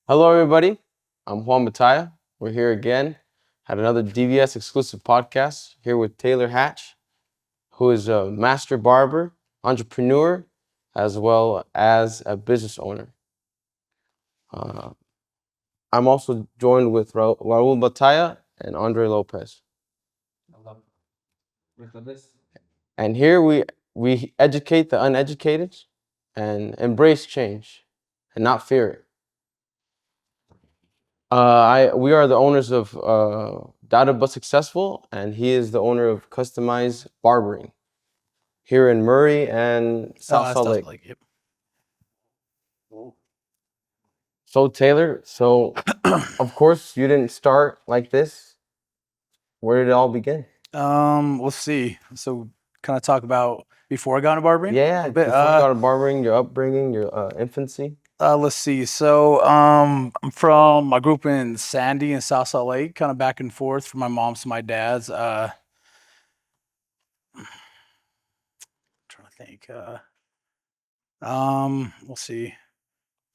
Hello, everybody. I'm Juan Mataya. We're here again at another DBS exclusive podcast here with Taylor Hatch, who is a master barber, entrepreneur, as well as a business owner. Uh, I'm also joined with Raul Bataya and Andre Lopez. And here we educate the uneducated and embrace change and not fear it. We are the owners of Data But Successful, and he is the owner of Customized Barbering here in Murray and South Salt Lake. Yep. So Taylor, of course you didn't start like this. Where did it all begin? Let's see. So, kind of talk about before I got into barbering. Yeah, before you got into barbering, your upbringing, your infancy. Let's see. So, I grew up in Sandy and South Salt Lake, kind of back and forth from my mom's to my dad's. Trying to think. We'll see.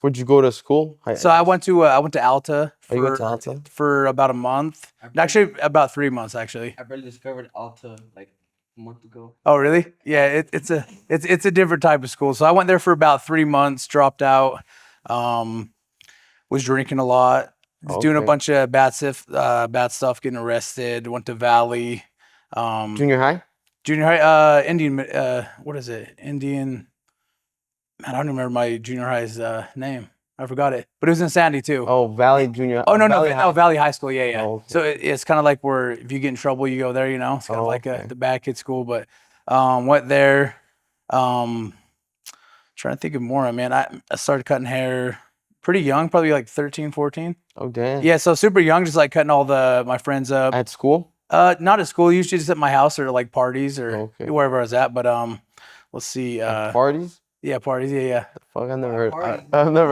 Where'd you go to school? So I went to Alta Oh, you went to Alta? for about a month. Actually, about 3 months. Actually. I barely discovered Alta like a month ago. Oh, really? Yeah, it's a different type of school. So I went there for about 3 months, dropped out, was drinking a lot, was doing a bunch of bad stuff, getting arrested. Went to Valley. Junior high? Junior high, Indian. What is it? Indian. Man, I don't remember my junior high's name. I forgot it, but it was in Sandy too. Oh, Valley Junior. Oh no, Valley High School. Yeah, yeah. Oh, okay. So it's kind of like where if you get in trouble, you go there. You know, it's kind of like the bad kid school. But went there. Trying to think of more. Man, I started cutting hair pretty young, probably like 13, 14. Oh, damn. Yeah, so super young, just like cutting all my friends up. At school? Not at school. Usually just at my house or like parties or wherever I was at. But let's see. Parties? Yeah, parties. Yeah. Fuck, I've never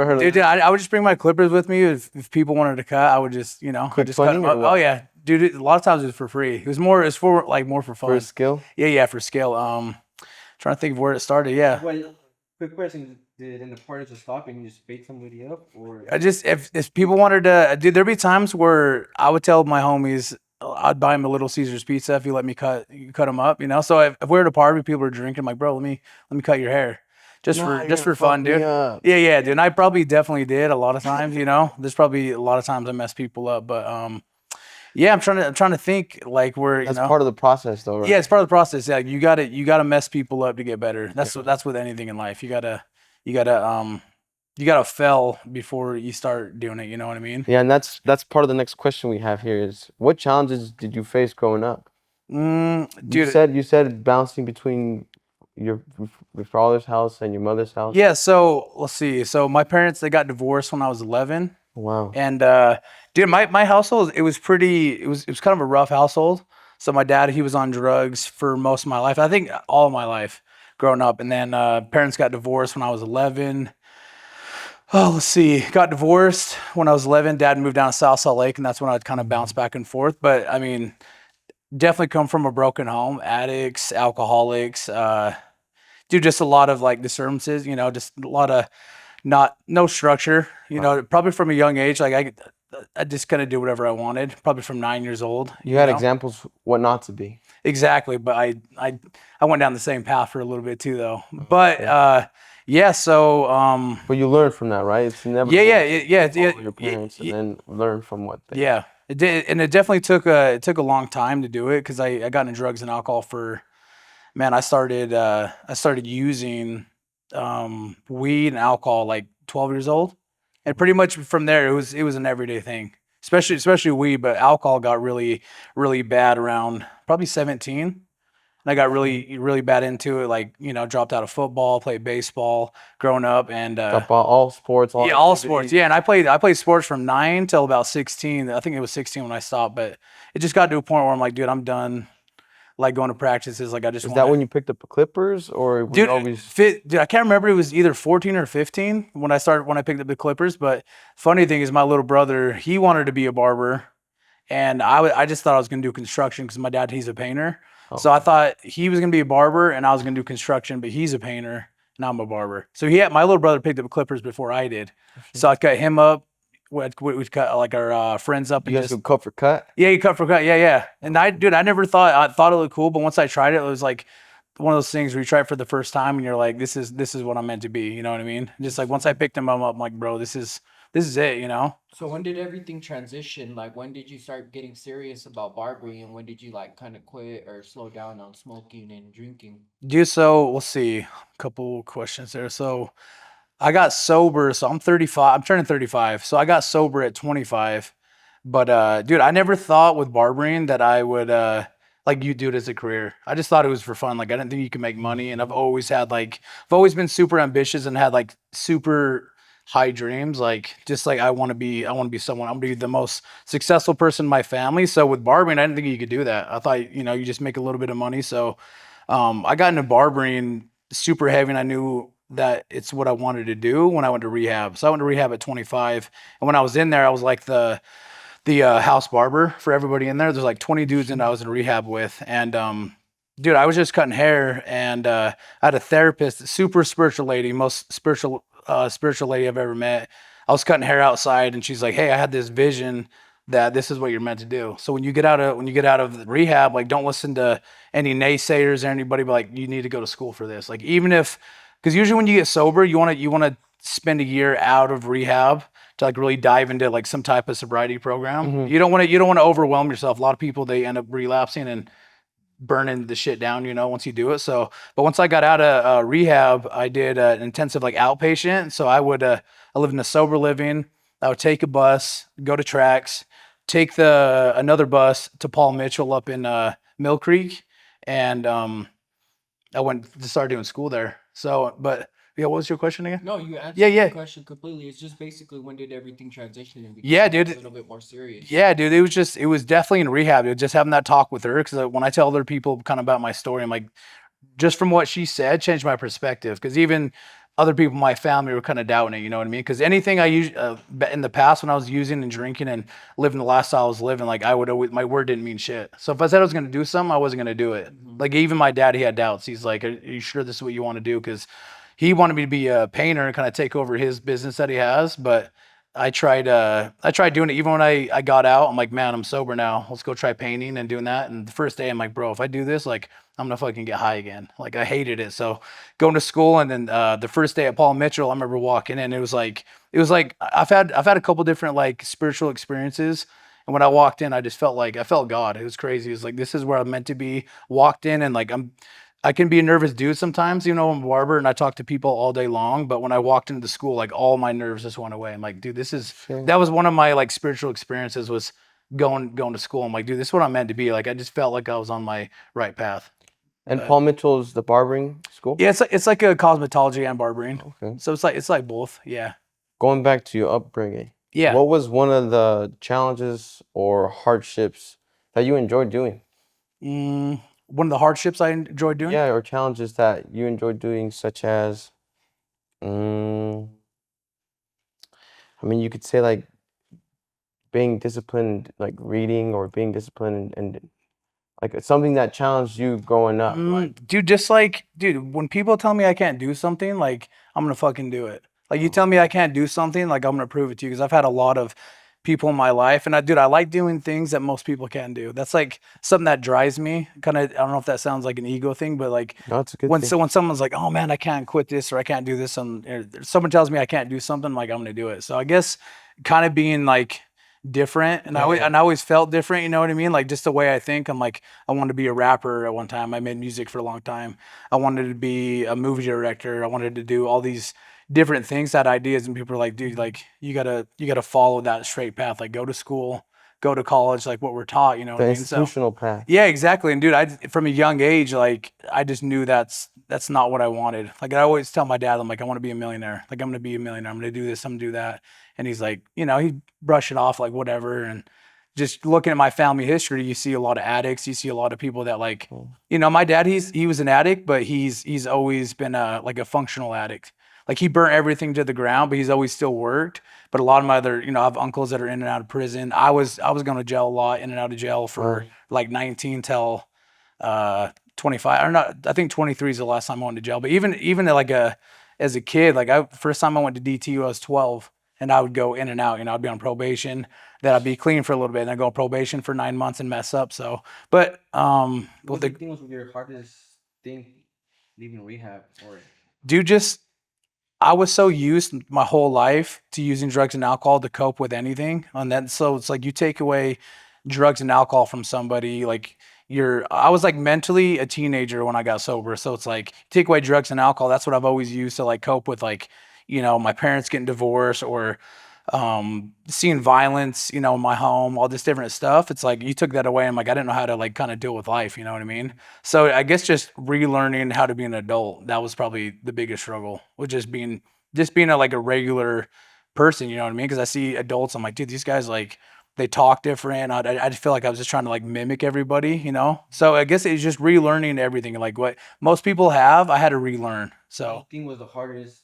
heard. Dude, I would just bring my clippers with me if people wanted to cut. I would just, I just cut them up. Oh yeah, dude. A lot of times it was for free. It was more for fun. For skill? Yeah, for skill. Trying to think of where it started. Yeah. Well, quick question: did in the party just stop and you just bait somebody up, or I just if people wanted to, dude, there'd be times where I would tell my homies I'd buy him a Little Caesars pizza if you let me cut them up. So if we were at a party, people were drinking, I'm like, bro, let me cut your hair. Just for fun, dude. Yeah, dude. And I probably definitely did a lot of times, There's probably a lot of times I mess people up, but yeah, I'm trying to think like where that's part of the process though, right? Yeah, it's part of the process. Yeah, you gotta mess people up to get better. That's with anything in life. You gotta fail before you start doing it, you know what I mean? Yeah, and that's part of the next question we have here is what challenges did you face growing up? Dude, you said bouncing between your father's house and your mother's house. Yeah, so let's see. So my parents, they got divorced when I was 11. Wow. And dude, my household, it was kind of a rough household. So my dad, he was on drugs for most of my life. I think all of my life growing up. And then parents got divorced when I was 11. Oh, let's see. Got divorced when I was 11. Dad moved down to South Salt Lake, and that's when I'd kind of bounce back and forth. But I mean, definitely come from a broken home, addicts, alcoholics, dude, just a lot of like disturbances, just a lot of no structure, probably from a young age. Like I just kind of do whatever I wanted, probably from 9 years old. You had examples what not to be. Exactly. But I went down the same path for a little bit too though. But yeah, so but you learn from that, right? It's never yeah, your parents and then learn from what they it did, and it definitely took a long time to do it because I got into drugs and alcohol I started using weed and alcohol like 12 years old, and pretty much from there it was an everyday thing, especially weed, but alcohol got really really bad around probably 17. And I got really, really bad into it. Like, dropped out of football, played baseball growing up, and all sports. All sports. Yeah, and I played sports from 9 till about 16. I think it was 16 when I stopped, but it just got to a point where I'm like, dude, I'm done. Like going to practices, like I just. Is that when you picked up the Clippers, or dude? Dude, I can't remember. It was either 14 or 15 when I picked up the Clippers. But funny thing is, my little brother, he wanted to be a barber, and I just thought I was gonna do construction because my dad, he's a painter. So I thought he was gonna be a barber and I was gonna do construction, but he's a painter and I'm a barber. So my little brother picked up Clippers before I did. So I cut him up we'd cut like our friends up and You guys just go cut for cut? yeah, you cut for cut. Yeah, yeah. And I never thought it looked cool, but once I tried it, it was like one of those things where you try it for the first time and you're like, this is what I'm meant to be. You know what I mean? Just like once I picked them up, I'm like, bro, this is it. You know? So when did everything transition? Like when did you start getting serious about barbering, and when did you like kind of quit or slow down on smoking and drinking? Dude, so we'll see. A couple questions there. So I got sober. So I'm 35. I'm turning 35. So I got sober at 25. But dude, I never thought with barbering that I would like you do it as a career. I just thought it was for fun. Like I didn't think you could make money. And I've always been super ambitious and had like super high dreams. Like just like I want to be someone. I'm gonna be the most successful person in my family. So with barbering, I didn't think you could do that. I thought, you just make a little bit of money. So I got into barbering super heavy and I knew that it's what I wanted to do when I went to rehab. So I went to rehab at 25. And when I was in there, I was like the house barber for everybody in there. There's like 20 dudes and I was in rehab with. And dude, I was just cutting hair and I had a therapist, super spiritual lady, most spiritual lady I've ever met. I was cutting hair outside and she's like, "Hey, I had this vision that this is what you're meant to do. So when you get out of the rehab, like don't listen to any naysayers or anybody, but like you need to go to school for this. Like even if because usually when you get sober, you want to spend a year out of rehab to like really dive into like some type of sobriety program. You don't want to overwhelm yourself. A lot of people they end up relapsing and burning the shit down, once you do it. So, but once I got out of rehab, I did an intensive like outpatient. So I lived in a sober living. I would take a bus, go to tracks, take another bus to Paul Mitchell up in Mill Creek, and I went to start doing school there. So, but yeah, what was your question again? No, you answered Yeah. the question completely. It's just basically when did everything transition and become Yeah, dude. a little bit more serious? Yeah, dude, it was definitely in rehab. It was just having that talk with her because when I tell other people kind of about my story, I'm like, just from what she said, changed my perspective. Because even other people in my family were kind of doubting it. You know what I mean? Because anything I use in the past when I was using and drinking and living the lifestyle I was living, like I would always my word didn't mean shit. So if I said I was going to do something, I wasn't going to do it. Like even my dad, he had doubts. He's like, "Are you sure this is what you want to do?" Because he wanted me to be a painter and kind of take over his business that he has, but I tried doing it even when I got out. I'm like, man, I'm sober now. Let's go try painting and doing that. And the first day I'm like, bro, if I do this, like I'm gonna fucking get high again. Like I hated it. So going to school and then the first day at Paul Mitchell, I remember walking in. It was like I've had a couple different like spiritual experiences. And when I walked in, I just felt like I felt God. It was crazy. It was like this is where I'm meant to be. Walked in and like I can be a nervous dude sometimes, I'm a barber and I talk to people all day long. But when I walked into the school, like all my nerves just went away. I'm like, dude, that was one of my like spiritual experiences was going to school. I'm like, dude, this is what I'm meant to be. Like, I just felt like I was on my right path. And Paul Mitchell's the barbering school? Yeah, it's like a cosmetology and barbering. Okay. So it's like both. Yeah. Going back to your upbringing. Yeah. What was one of the challenges or hardships that you enjoyed doing? One of the hardships I enjoyed doing. Yeah, or challenges that you enjoyed doing, such as, I mean, you could say like being disciplined, like reading or being disciplined and like something that challenged you growing up. Dude, when people tell me I can't do something, like I'm gonna fucking do it. Like you tell me I can't do something, like I'm gonna prove it to you because I've had a lot of people in my life, and I like doing things that most people can't do. That's like something that drives me. Kind of, I don't know if that sounds like an ego thing, but like No, it's a good when thing. when someone's like, "Oh man, I can't quit this or I can't do this," and someone tells me I can't do something, like I'm gonna do it. So I guess kind of being like different and I always felt different, you know what I mean? Like just the way I think. I'm like I wanted to be a rapper at one time. I made music for a long time. I wanted to be a movie director. I wanted to do all these different things, had ideas, and people are like, dude, like you gotta follow that straight path. Like go to school, go to college, like what we're taught, you know what The I mean? So institutional path. yeah, exactly. And dude, I from a young age, like I just knew that's not what I wanted. Like I always tell my dad, I'm like, I want to be a millionaire. Like I'm gonna be a millionaire. I'm gonna do this. I'm gonna do that. And he's like, he'd brush it off like whatever. And just looking at my family history, you see a lot of addicts. You see a lot of people that like, my dad, he was an addict, but he's always been like a functional addict. Like he burnt everything to the ground, but he's always still worked. But a lot of my other, I have uncles that are in and out of prison. I was going to jail a lot, in and out of jail for like 19 till 25. Or not, I think 23 is the last time I went to jail. But even like as a kid, like first time I went to DTU, I was 12. and I would go in and out. You know, I'd be on probation, then I'd be clean for a little bit, and then go on probation for 9 months and mess up. So, but What do you think was your hardest thing leaving rehab? Or dude, just I was so used my whole life to using drugs and alcohol to cope with anything. And then so it's like you take away drugs and alcohol from somebody, like I was like mentally a teenager when I got sober. So it's like take away drugs and alcohol. That's what I've always used to like cope with, like, you know, my parents getting divorced or seeing violence, you know, in my home, all this different stuff. It's like you took that away. I'm like, I didn't know how to like kind of deal with life, you know what I mean? So I guess just relearning how to be an adult, that was probably the biggest struggle, with just being like a regular person, you know what I mean? Because I see adults, I'm like, dude, these guys, like, they talk different. I just feel like I was just trying to like mimic everybody, you know? So I guess it's just relearning everything. Like what most people have, I had to relearn. what So do you think was the hardest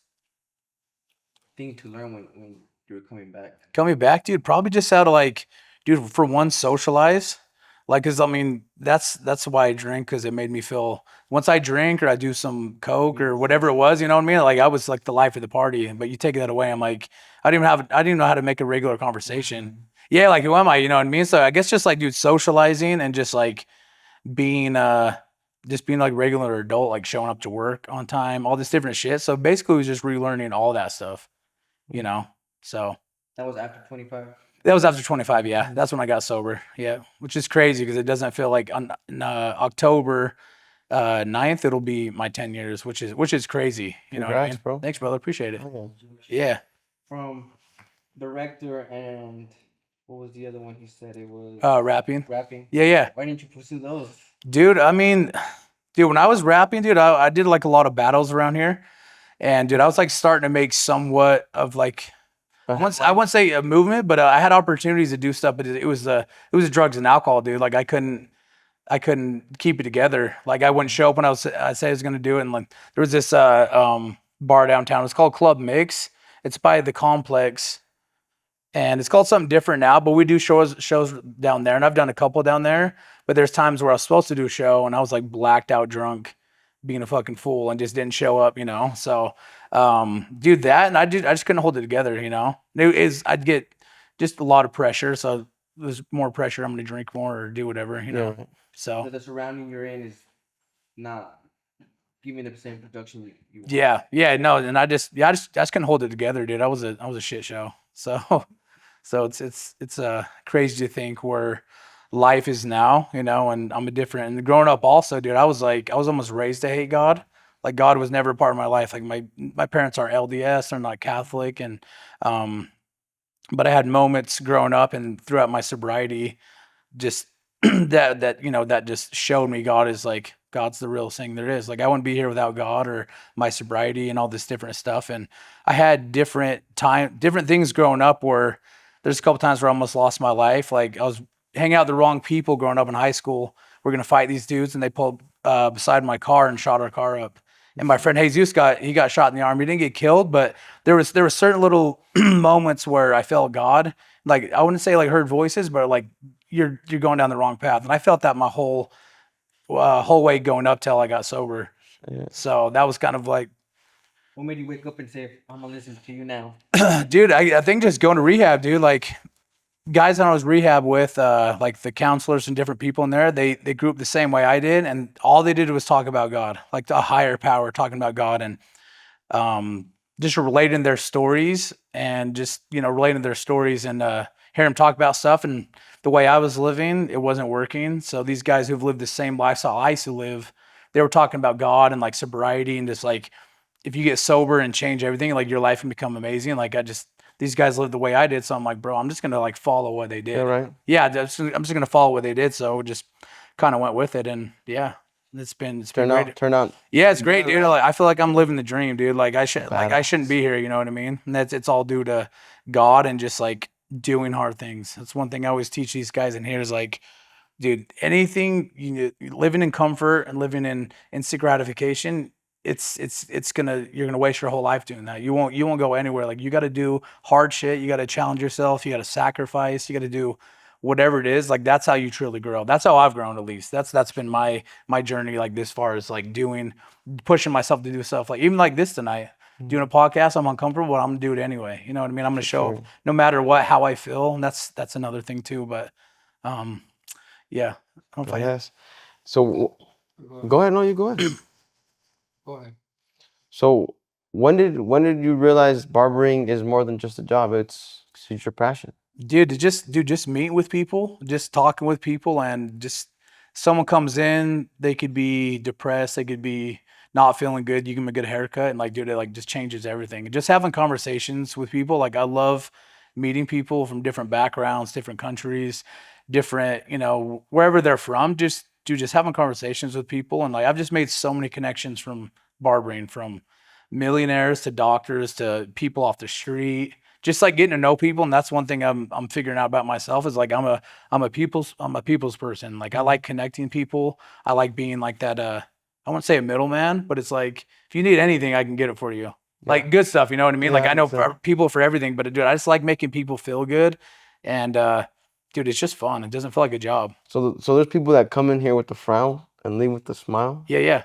thing to learn when you were coming back? coming back, dude, probably just how to like, dude, for one, socialize. Like, cause I mean, that's why I drink, cause it made me feel, once I drink or I do some coke or whatever it was, you know what I mean? Like I was like the life of the party, but you take that away, I'm like, I didn't even know how to make a regular conversation. Yeah, like who am I? You know what I mean? So I guess just like, dude, socializing and being just being like regular adult, like showing up to work on time, all this different shit. So basically it was just relearning all that stuff, you know? So That was after 25. that was after 25. Yeah, that's when I got sober. Yeah, which is crazy because it doesn't feel like on October 9th it'll be my 10 years, which is crazy. You know what I Congrats, mean? bro. Thanks, brother. Appreciate it. Okay. Yeah. From the rector and what was the other one he said it was? Rapping. Rapping. Yeah. Why didn't you pursue those? Dude, I mean, dude, when I was rapping, dude, I did like a lot of battles around here. And dude, I was like starting to make somewhat of like, I wouldn't say a movement, but I had opportunities to do stuff, but it was the drugs and alcohol, dude. Like I couldn't keep it together. Like I wouldn't show up when I said I was gonna do it. And like there was this bar downtown. It's called Club Mix. It's by the complex, and it's called something different now. But we do shows down there, and I've done a couple down there. But there's times where I was supposed to do a show, and I was like blacked out drunk, being a fucking fool, and just didn't show up. You know, so dude, that, and I just couldn't hold it together. You know, I'd get just a lot of pressure. So there's more pressure. I'm gonna drink more or do whatever. You know. Yeah. So The surrounding you're in is not giving the same production you want. yeah, no, and I just couldn't hold it together, dude. I was a shit show. So it's crazy to think where life is now, you know, and I'm a different. And growing up, also, dude, I was almost raised to hate God. Like God was never a part of my life. Like my parents are LDS, they're not Catholic, and but I had moments growing up and throughout my sobriety, just that you know, that just showed me God's the real thing there is. Like I wouldn't be here without God or my sobriety and all this different stuff. And I had different things growing up where there's a couple times where I almost lost my life. Like I was hanging out with the wrong people growing up in high school. We're gonna fight these dudes, and they pulled beside my car and shot our car up. And my friend Jesus got shot in the arm. He didn't get killed, but there were certain little moments where I felt God. Like I wouldn't say like heard voices, but like you're going down the wrong path. And I felt that my whole way going up till I got sober. Yeah. So that was kind of like, What made you wake up and say, I'm gonna listen to you now? dude, I think just going to rehab, dude, like guys that I was rehab with, like the counselors and different people in there, they grew up the same way I did. And all they did was talk about God, like a higher power, talking about God, and just relating their stories and just, you know, relating their stories and hear them talk about stuff. And the way I was living, it wasn't working. So these guys who've lived the same lifestyle I used to live, they were talking about God and like sobriety and just like, if you get sober and change everything, like your life can become amazing. Like these guys lived the way I did. So I'm like, bro, I'm just going to like follow what they did. Yeah, right. Yeah. I'm just going to follow what they did. So just kind of went with it. And yeah, it's been great. Turn out. Yeah, it's great, dude. Like I feel like I'm living the dream, dude. Like I shouldn't be here, you know what I mean? And it's all due to God and just like doing hard things. That's one thing I always teach these guys in here is like, dude, anything living in comfort and living in instant gratification, you're gonna waste your whole life doing that. You won't go anywhere. Like you got to do hard shit. You got to challenge yourself. You got to sacrifice. You got to do whatever it is. Like that's how you truly grow. That's how I've grown, at least. That's been my journey, like this far, as like pushing myself to do stuff like even like this tonight. doing a podcast, I'm uncomfortable, but I'm gonna do it anyway. You know what I mean? I'm gonna show sure. up no matter what, how I feel. And that's another thing too. But yeah, I don't know if I Yes. So Go ahead. go ahead. No, you go ahead. Go ahead. So when did you realize barbering is more than just a job? It's your passion. Dude, just meeting with people, just talking with people, and just someone comes in, they could be depressed, they could be not feeling good. You give them a good haircut, and like, dude, it like just changes everything. Just having conversations with people, like I love meeting people from different backgrounds, different countries, different, wherever they're from. Just having conversations with people, and like I've just made so many connections from barbering, from millionaires to doctors to people off the street, just like getting to know people. And that's one thing I'm figuring out about myself is like I'm a people's person. Like I like connecting people. I like being like that I won't say a middleman, but it's like if you need anything, I can get it for you. Like good stuff, you know what I mean? Like Yeah, I know so- people for everything, but dude, I just like making people feel good. And dude, it's just fun. It doesn't feel like a job. So there's people that come in here with a frown and leave with a smile. Yeah, yeah.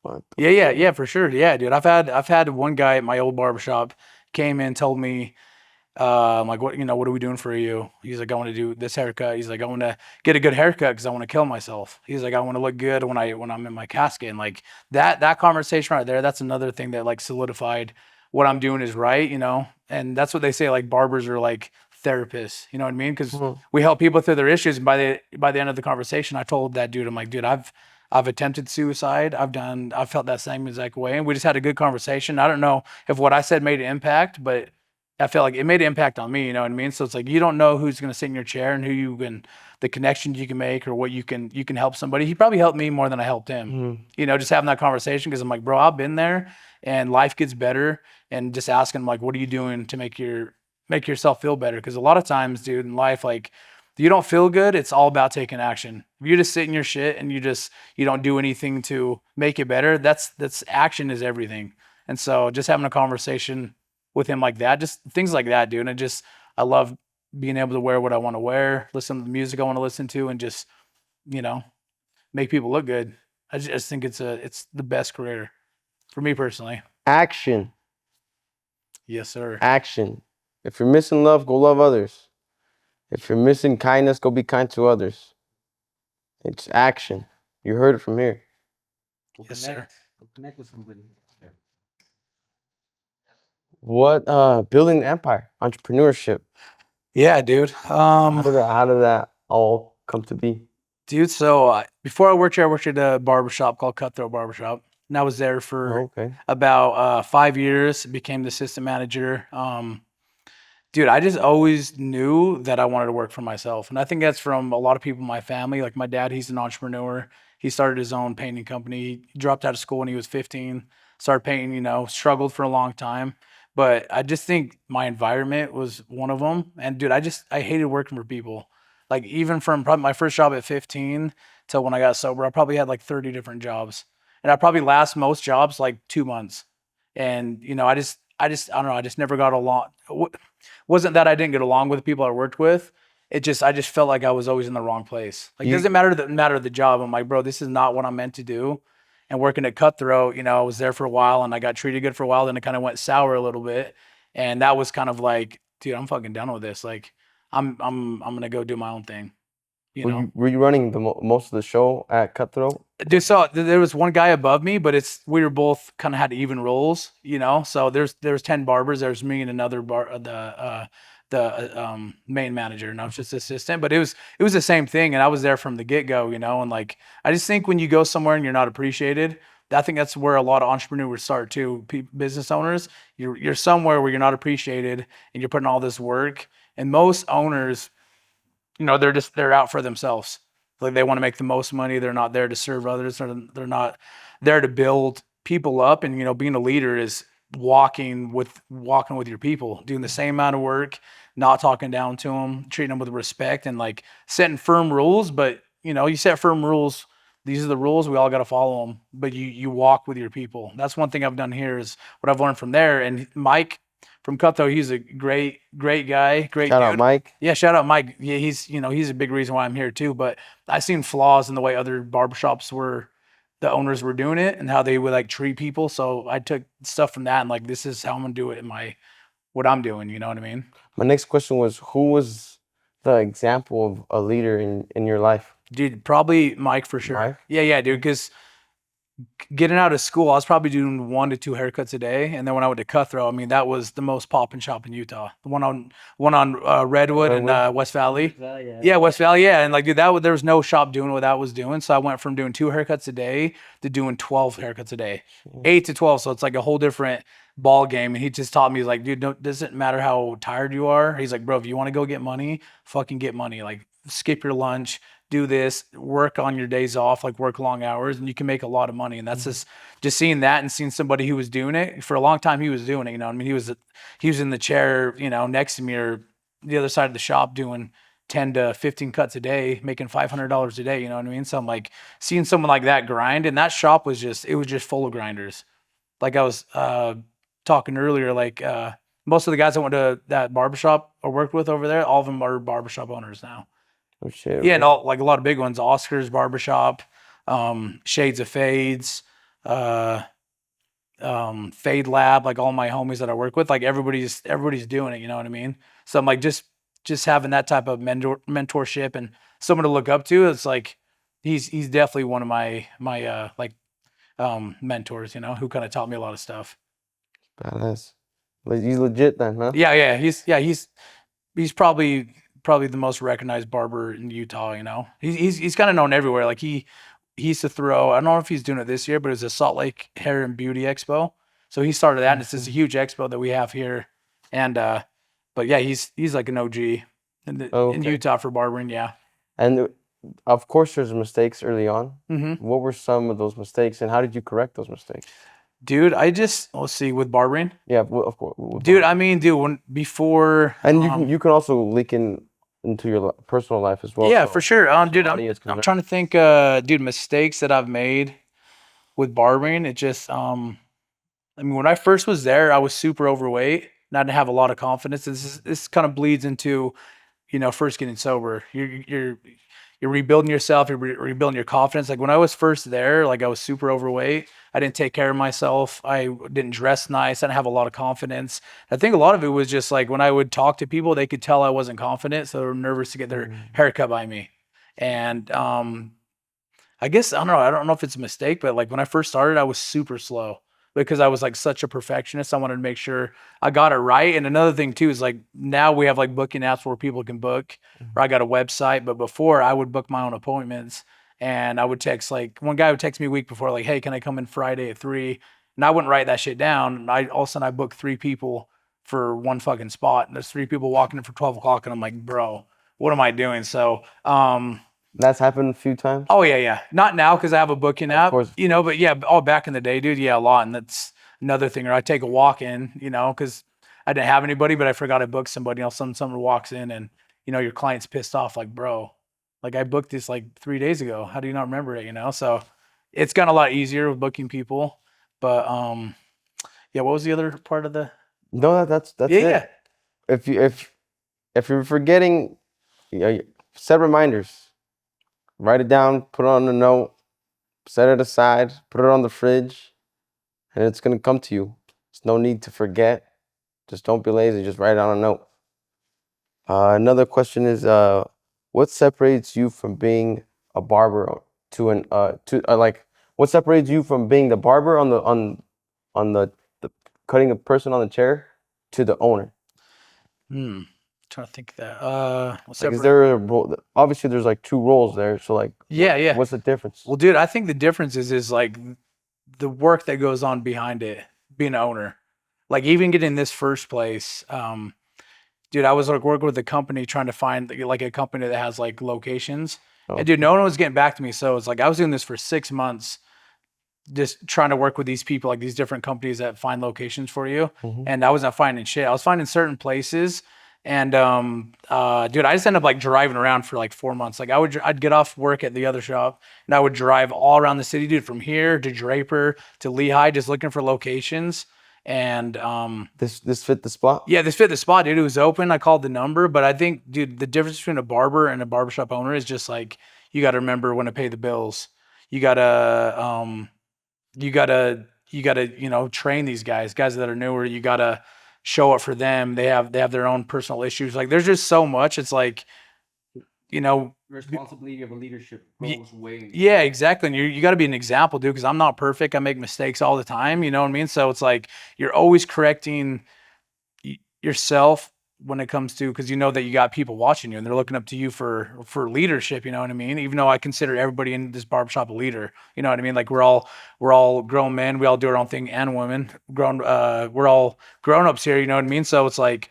What Yeah, for sure. Yeah, dude. I've had one guy at my old barbershop came in, told me, I'm like, what are we doing for you? He's like, I want to do this haircut. He's like, I want to get a good haircut because I want to kill myself. He's like, I want to look good when I'm in my casket. And like that conversation right there, that's another thing that like solidified what I'm doing is right, And that's what they say, like barbers are like therapists, you know what I mean? Because we help people through their issues. And by the end of the conversation, I told that dude, I'm like, dude, I've attempted suicide. I've felt that same exact way. And we just had a good conversation. I don't know if what I said made an impact, but I felt like it made an impact on me, you know what I mean? So it's like you don't know who's gonna sit in your chair and the connections you can make or what you can help somebody. He probably helped me more than I helped him. Just having that conversation because I'm like, bro, I've been there and life gets better. And just asking him like, what are you doing to make yourself feel better? Because a lot of times, dude, in life, like you don't feel good, it's all about taking action. If you just sit in your shit and you don't do anything to make it better, that's action is everything. And so just having a conversation with him like that, just things like that, dude. And I love being able to wear what I want to wear, listen to the music I want to listen to, and just, make people look good. I just think it's the best career for me personally. Action. Yes, sir. Action. If you're missing love, go love others. If you're missing kindness, go be kind to others. It's action. You heard it from here. Yes, sir. Connect with somebody. What building an empire, entrepreneurship. Yeah, dude. How did that all come to be? Dude, so before I worked at a barbershop called Cutthroat Barbershop. And I was there for Okay. about 5 years, became the assistant manager. Dude, I just always knew that I wanted to work for myself. And I think that's from a lot of people in my family. Like my dad, he's an entrepreneur. He started his own painting company. He dropped out of school when he was 15, started painting, struggled for a long time. But I just think my environment was one of them. And dude, I hated working for people. Like even from probably my first job at 15 till when I got sober, I probably had like 30 different jobs. And I probably last most jobs like 2 months. And I don't know, I just never got along. Wasn't that I didn't get along with the people I worked with. I just felt like I was always in the wrong place. Like, You- doesn't matter the job. I'm like, bro, this is not what I'm meant to do. And working at Cutthroat, I was there for a while and I got treated good for a while. Then it kind of went sour a little bit. And that was kind of like, dude, I'm fucking done with this. Like, I'm gonna go do my own thing. were you running most of the show at Cutthroat? Dude, so there was one guy above me, but we were both kind of had even roles, So there's 10 barbers. There's me and another the main manager, and I was just assistant. But it was the same thing, and I was there from the get go, And like I just think when you go somewhere and you're not appreciated, I think that's where a lot of entrepreneurs start too. Business owners, you're somewhere where you're not appreciated, and you're putting all this work. And most owners, they're out for themselves. Like they want to make the most money. They're not there to serve others. They're not there to build people up. And being a leader is walking with your people, doing the same amount of work, not talking down to them, treating them with respect, and like setting firm rules. But you set firm rules. These are the rules. We all got to follow them. But you walk with your people. That's one thing I've done here is what I've learned from there. And Mike from Cutthroat, he's a great guy, great Shout dude. out Mike. Yeah, shout out Mike. Yeah, he's a big reason why I'm here too. But I seen flaws in the way other barbershops were the owners were doing it and how they would like treat people. So I took stuff from that and like, this is how I'm gonna do it in what I'm doing. You know what I mean? My next question was, who was the example of a leader in your life? Dude, probably Mike for sure. Mike? Yeah, dude. Because getting out of school, I was probably doing 1 to 2 haircuts a day, and then when I went to Cutthroat, I mean that was the most pop and shop in Utah. The one on Redwood and West Valley. Yeah, West Valley. Yeah, and like dude, there was no shop doing what that was doing. So I went from doing 2 haircuts a day to doing 12 haircuts a day, 8 to 12. So it's like a whole different ball game. And he just taught me, he's like, dude, no, doesn't matter how tired you are. He's like, bro, if you want to go get money, fucking get money. Like skip your lunch, do this, work on your days off, like work long hours, and you can make a lot of money. And that's just seeing that and seeing somebody who was doing it for a long time. He was doing it, you know. I mean, he was in the chair, you know, next to me or the other side of the shop doing 10 to 15 cuts a day, making $500 a day. You know what I mean? So I'm like seeing someone like that grind, and that shop was just full of grinders. Like I was talking earlier, like most of the guys that went to that barbershop or worked with over there, all of them are barbershop owners now. Oh shit. Yeah, and all like a lot of big ones, Oscar's Barbershop, Shades of Fades, Fade Lab, like all my homies that I work with, like everybody's doing it, you know what I mean? So I'm like just having that type of mentorship and someone to look up to. It's like he's definitely one of my mentors, you know, who kind of taught me a lot of stuff. Badass. He's legit then, huh? Yeah, he's probably the most recognized barber in Utah, you know. He's kind of known everywhere. Like he used to throw, I don't know if he's doing it this year, but it was a Salt Lake Hair and Beauty Expo. So he started that, and it's just a huge expo that we have here. And but yeah, he's like an OG in Utah for barbering, yeah. And of course there's mistakes early on. Mm-hmm. What were some of those mistakes and how did you correct those mistakes? Dude, let's see, with barbering. Yeah, of course. Dude, I mean, dude, before. And you can also leak into your personal life as well. Yeah, so for sure. Dude, I'm trying to think, dude, mistakes that I've made with barbering. It just, I mean, when I first was there, I was super overweight and I didn't have a lot of confidence. This kind of bleeds into, you know, first getting sober. You're rebuilding yourself. You're rebuilding your confidence. Like when I was first there, like I was super overweight. I didn't take care of myself. I didn't dress nice. I didn't have a lot of confidence. I think a lot of it was just like when I would talk to people, they could tell I wasn't confident. So they were nervous to get their haircut by me. And I guess, I don't know if it's a mistake, but like when I first started, I was super slow because I was like such a perfectionist. I wanted to make sure I got it right. And another thing too is like now we have like booking apps where people can book, or I got a website. But before I would book my own appointments, and I would text, like one guy would text me a week before, like, hey, can I come in Friday at 3? And I wouldn't write that shit down. And all of a sudden I booked 3 people for one fucking spot. And there's 3 people walking in for 12 o'clock. And I'm like, bro, what am I doing? So, that's happened a few times. Oh yeah. Not now because I have a booking app, you know, but yeah, all back in the day, dude. Yeah, a lot. And that's another thing. Or I take a walk in, you know, because I didn't have anybody, but I forgot I booked somebody. All of a sudden someone walks in and, you know, your client's pissed off, like, bro, like I booked this like 3 days ago. How do you not remember it? You know? So it's gotten a lot easier with booking people. But yeah, what was the other part of the? No, that's it. Yeah. If you're forgetting, set reminders. Write it down, put it on a note, set it aside, put it on the fridge, and it's gonna come to you. There's no need to forget. Just don't be lazy. Just write it on a note. Another question is, what separates you from being a barber what separates you from being the barber on the cutting a person on the chair to the owner? Trying to think that. Like, is there a role? Obviously, there's like 2 roles there. So like, yeah. What's the difference? Well, dude, I think the difference is like the work that goes on behind it, being an owner. Like even getting this first place, dude, I was like working with a company trying to find like a company that has like locations. Oh. And dude, no one was getting back to me. So it's like I was doing this for 6 months, just trying to work with these people, like these different companies that find locations for you. And I wasn't finding shit. I was finding certain places. And dude, I just ended up like driving around for like 4 months. Like I'd get off work at the other shop and I would drive all around the city, dude, from here to Draper to Lehigh, just looking for locations. And this fit the spot? Yeah, this fit the spot, dude. It was open. I called the number, but I think, dude, the difference between a barber and a barbershop owner is just like you got to remember when to pay the bills. you gotta train these guys that are newer. You gotta show up for them. They have their own personal issues. Like there's just so much. It's like, Responsibility of a leadership goes way more. yeah, exactly. And you got to be an example, dude, because I'm not perfect. I make mistakes all the time. You know what I mean? So it's like you're always correcting yourself when it comes to, because you know that you got people watching you and they're looking up to you for leadership. You know what I mean? Even though I consider everybody in this barbershop a leader. You know what I mean? Like we're all grown men. We all do our own thing, and women. We're all grown ups here. You know what I mean? So it's like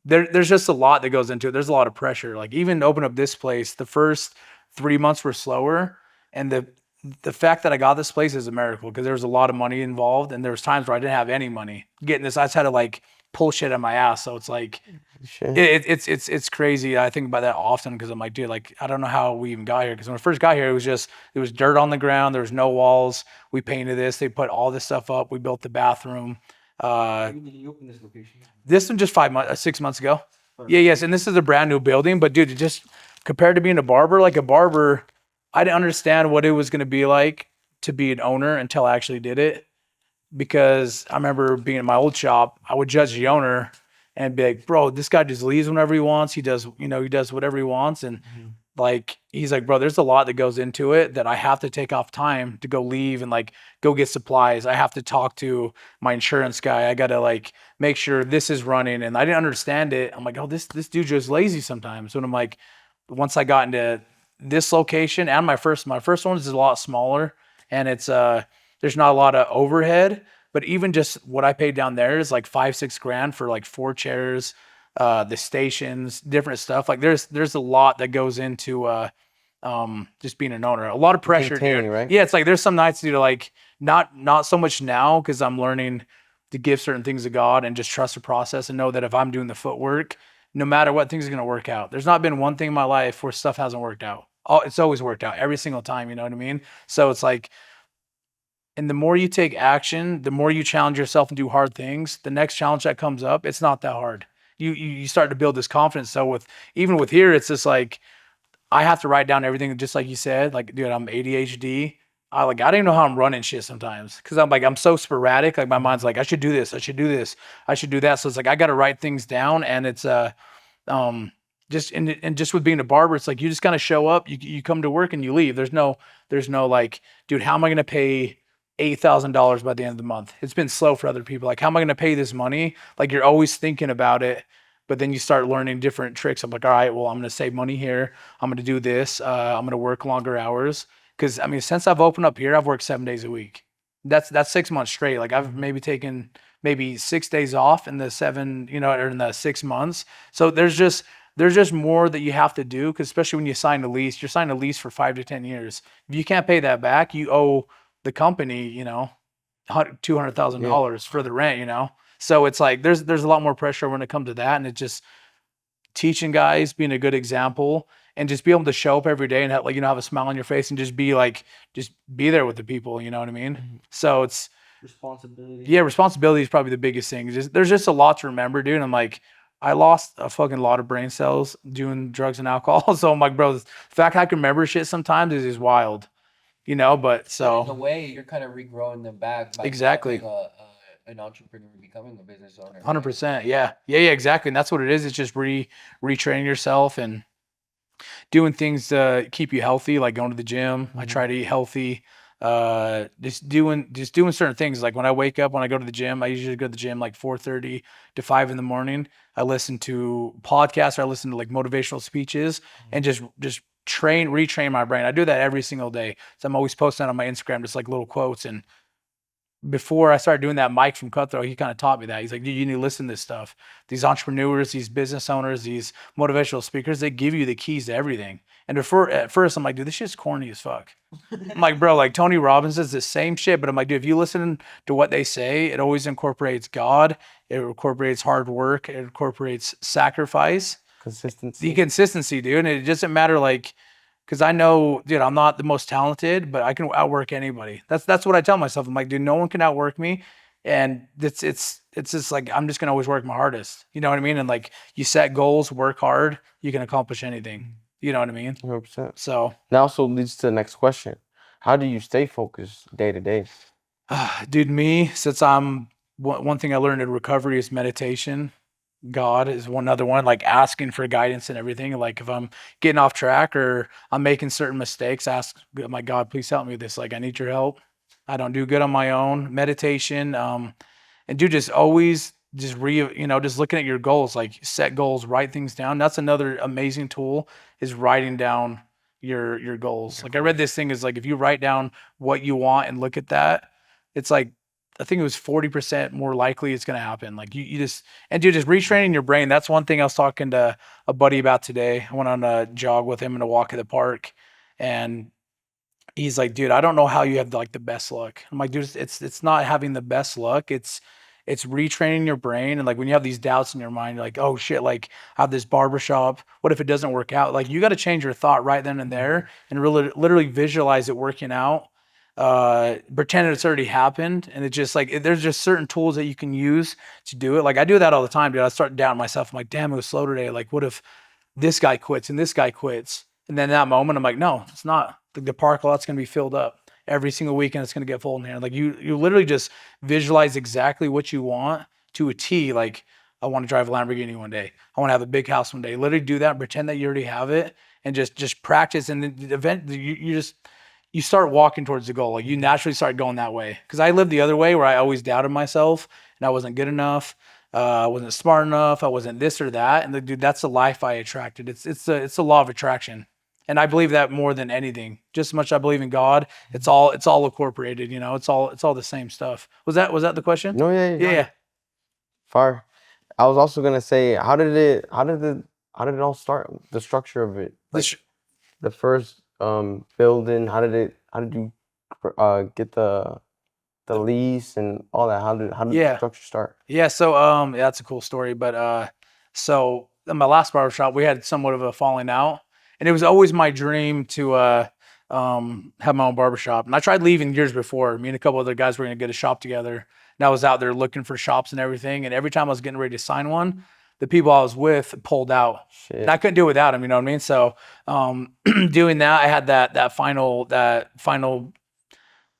there's just a lot that goes into it. There's a lot of pressure. Like even to open up this place, the first 3 months were slower, and the fact that I got this place is a miracle because there was a lot of money involved, and there was times where I didn't have any money. Getting this, I just had to like pull shit out of my ass. So it's like it's crazy. I think about that often because I'm like, dude, like I don't know how we even got here. Because when I first got here, it was dirt on the ground. There was no walls. We painted this. They put all this stuff up. We built the bathroom. When did you open this location? This one just 6 months ago. Yeah, yes, and this is a brand new building. But dude, just compared to being a barber, like a barber, I didn't understand what it was going to be like to be an owner until I actually did it. Because I remember being in my old shop, I would judge the owner and be like, bro, this guy just leaves whenever he wants. He does whatever he wants. And like, he's like, bro, there's a lot that goes into it that I have to take off time to go leave and like go get supplies. I have to talk to my insurance guy. I got to like make sure this is running. And I didn't understand it. I'm like, oh, this dude's just lazy sometimes. So I'm like, once I got into this location and my first one is a lot smaller, and it's there's not a lot of overhead, but even just what I paid down there is like 5-6 grand for like 4 chairs, the stations, different stuff. Like there's a lot that goes into just being an owner. A lot of pressure, dude. Right? Yeah, it's like there's some nights, dude, like not so much now because I'm learning to give certain things to God and just trust the process and know that if I'm doing the footwork, no matter what, things are gonna work out. There's not been one thing in my life where stuff hasn't worked out. Oh, it's always worked out every single time. You know what I mean? So it's like, and the more you take action, the more you challenge yourself and do hard things, the next challenge that comes up, it's not that hard. You start to build this confidence. So even with here, it's just like I have to write down everything, just like you said. Like, dude, I'm ADHD. I don't even know how I'm running shit sometimes because I'm so sporadic. Like my mind's like, I should do this, I should do this, I should do that. So it's like I got to write things down, and it's just with being a barber, it's like you just kind of show up, you come to work and you leave. There's no like, dude, how am I gonna pay $8,000 by the end of the month? It's been slow for other people. Like, how am I gonna pay this money? Like you're always thinking about it, but then you start learning different tricks. I'm like, all right, well, I'm gonna save money here. I'm gonna do this. I'm gonna work longer hours. Cause I mean, since I've opened up here, I've worked 7 days a week. That's 6 months straight. Like I've maybe taken 6 days off in the 7, or in the 6 months. So there's just more that you have to do, because especially when you sign a lease, you're signing a lease for 5 to 10 years. If you can't pay that back, you owe the company, $200,000 for the rent, So it's like there's a lot more pressure when it comes to that, and it's just teaching guys, being a good example, and just be able to show up every day and have a smile on your face and just be there with the people. You know what I mean? So it's Responsibility. yeah, responsibility is probably the biggest thing. There's just a lot to remember, dude. I'm like, I lost a fucking lot of brain cells doing drugs and alcohol. So I'm like, bro, the fact I can remember shit sometimes is wild, But in a so way, you're kind of regrowing them back by Exactly. becoming an entrepreneur, becoming a business owner. 100%, yeah, exactly. And that's what it is. It's just retraining yourself and doing things to keep you healthy, like going to the gym. I try to eat healthy. Just doing certain things. Like when I wake up, when I go to the gym, I usually go to the gym like 4:30 to 5 in the morning. I listen to podcasts, or I listen to like motivational speeches, and just retrain my brain. I do that every single day. So I'm always posting on my Instagram just like little quotes. And before I started doing that, Mike from Cutthroat, he kind of taught me that. He's like, dude, you need to listen to this stuff. These entrepreneurs, these business owners, these motivational speakers, they give you the keys to everything. And at first, I'm like, dude, this shit's corny as fuck. I'm like, bro, like Tony Robbins does the same shit, but I'm like, dude, if you listen to what they say, it always incorporates God, it incorporates hard work, it incorporates sacrifice. Consistency. The consistency, dude. And it doesn't matter, like, because I know, dude, I'm not the most talented, but I can outwork anybody. That's what I tell myself. I'm like, dude, no one can outwork me. And it's just like, I'm just gonna always work my hardest. You know what I mean? And like, you set goals, work hard, you can accomplish anything. You know what I mean? 100%. So That also leads to the next question. How do you stay focused day to day? Dude, me, since I'm one thing I learned in recovery is meditation. God is one other one, like asking for guidance and everything. Like if I'm getting off track or I'm making certain mistakes, ask my God, please help me with this. Like I need your help. I don't do good on my own. Meditation, and dude, just always just just looking at your goals, like set goals, write things down. That's another amazing tool is writing down your goals. Like I read this thing is like if you write down what you want and look at that, it's like I think it was 40% more likely it's going to happen. Like you just, and dude, just retraining your brain. That's one thing I was talking to a buddy about today. I went on a jog with him and a walk at the park, and he's like, dude, I don't know how you have like the best luck. I'm like, dude, it's not having the best luck. It's retraining your brain. And like when you have these doubts in your mind, you're like, oh shit, like I have this barbershop. What if it doesn't work out? Like you got to change your thought right then and there and really literally visualize it working out. Pretend it's already happened. And it's just like there's just certain tools that you can use to do it. Like I do that all the time, dude. I start doubting myself. I'm like, damn, it was slow today. Like, what if this guy quits and this guy quits? And then that moment, I'm like, no, it's not. The park lot's gonna be filled up every single weekend. It's gonna get full in here. Like you literally just visualize exactly what you want to a T. Like I want to drive a Lamborghini one day. I want to have a big house one day. Literally do that. Pretend that you already have it, and just practice. And then the event, you start walking towards the goal. Like you naturally start going that way. Because I lived the other way where I always doubted myself and I wasn't good enough. I wasn't smart enough. I wasn't this or that. And dude, that's the life I attracted. It's the law of attraction. And I believe that more than anything. Just as much I believe in God, it's all incorporated, it's all the same stuff. Was that the question? No, Yeah. Fire. I was also gonna say, how did it all start? The structure of it, like the first building. How did you get the lease and all that? How did the structure start? Yeah, so that's a cool story. But so in my last barbershop, we had somewhat of a falling out, and it was always my dream to have my own barbershop. And I tried leaving years before. Me and a couple other guys were gonna get a shop together, and I was out there looking for shops and everything. And every time I was getting ready to sign one, the people I was with pulled out, and I couldn't do it without them. You know what I mean? So doing that, I had that final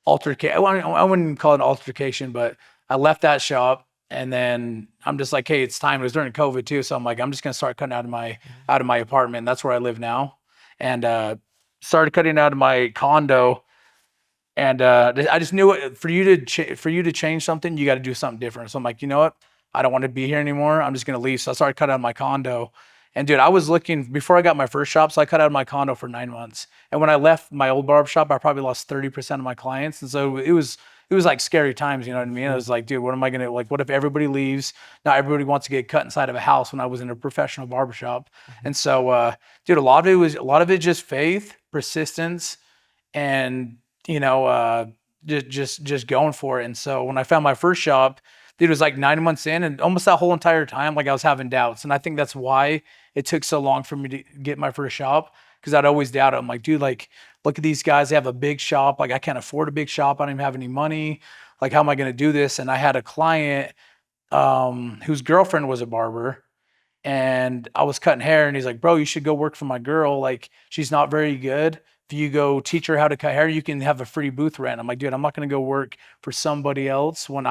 altercation. I wouldn't call it an altercation, but I left that shop, and then I'm just like, hey, it's time. It was during COVID too, so I'm like, I'm just gonna start cutting out of my apartment. That's where I live now, and started cutting out of my condo. And I just knew it, for you to change something, you got to do something different. So I'm like, you know what? I don't want to be here anymore. I'm just gonna leave. So I started cutting out of my condo. And dude, I was looking before I got my first shop, so I cut out of my condo for 9 months. And when I left my old barbershop, I probably lost 30% of my clients. And so it was like scary times, you know what I mean? I was like, dude, what am I gonna like? What if everybody leaves? Now everybody wants to get cut inside of a house when I was in a professional barbershop. And so, dude, a lot of it just faith, persistence, and just going for it. And so when I found my first shop, dude, it was like 9 months in, and almost that whole entire time, like I was having doubts. And I think that's why it took so long for me to get my first shop, because I'd always doubt it. I'm like, dude, like, look at these guys. They have a big shop. Like, I can't afford a big shop. I don't even have any money. Like, how am I going to do this? And I had a client whose girlfriend was a barber, and I was cutting hair, and he's like, bro, you should go work for my girl. Like, she's not very good. If you go teach her how to cut hair, you can have a free booth rent. I'm like, dude, I'm not going to go work for somebody else when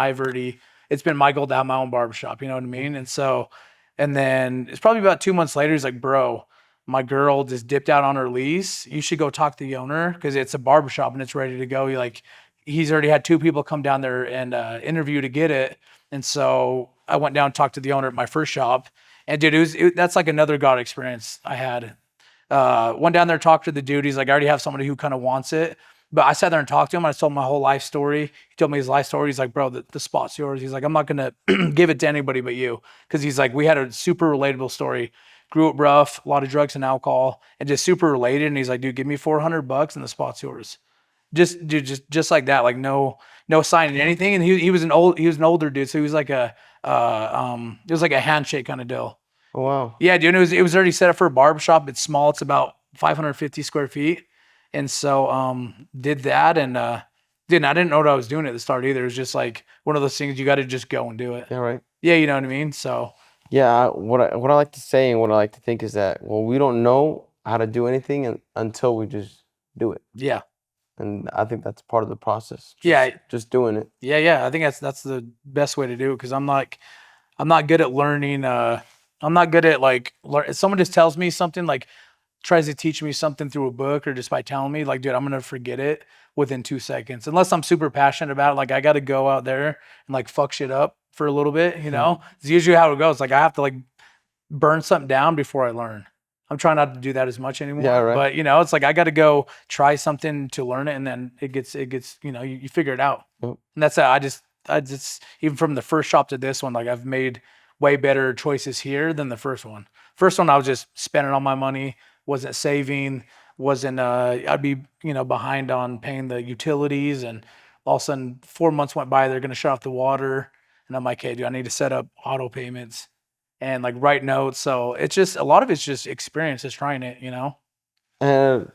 it's been my goal to have my own barbershop. You know what I mean? And so, and then it's probably about 2 months later, he's like, bro, my girl just dipped out on her lease. You should go talk to the owner, because it's a barbershop and it's ready to go. He's already had 2 people come down there and interview to get it. And so I went down and talked to the owner at my first shop. And dude, that's like another God experience I had. Went down there, talked to the dude. He's like, I already have somebody who kind of wants it. But I sat there and talked to him. I told him my whole life story. He told me his life story. He's like, bro, the spot's yours. He's like, I'm not going to give it to anybody but you. Because he's like, we had a super relatable story. Grew up rough, a lot of drugs and alcohol, and just super related. And he's like, dude, give me $400 and the spot's yours. Just like that, like no signing anything. And he was an older dude, so he was like it was like a handshake kind of deal. Oh wow. Yeah, dude, it was already set up for a barbershop. It's small. It's about 550 square feet. And so did that, and I didn't know what I was doing at the start either. It was just like one of those things you got to just go and do it. Yeah, right. Yeah, you know what I mean? So yeah, what I like to say and what I like to think is that, well, we don't know how to do anything until we just do it. Yeah. and I think that's part of the process. Yeah. Just doing it. Yeah. I think that's the best way to do it because I'm not good at learning. I'm not good at like if someone just tells me something like tries to teach me something through a book or just by telling me like, dude, I'm gonna forget it within 2 seconds unless I'm super passionate about it. Like I got to go out there and like fuck shit up for a little bit. You know, it's usually how it goes. Like I have to like burn something down before I learn. I'm trying not to do that as much anymore. Yeah, right. But it's like I got to go try something to learn it, and then it gets you figure it out. Yep. And that's it. I just even from the first shop to this one, like I've made way better choices here than the first one. First one I was just spending all my money, wasn't saving, wasn't I'd be behind on paying the utilities, and all of a sudden 4 months went by, they're gonna shut off the water, and I'm like, hey, dude, I need to set up auto payments and like write notes. So it's just a lot of it's just experience, just trying it, And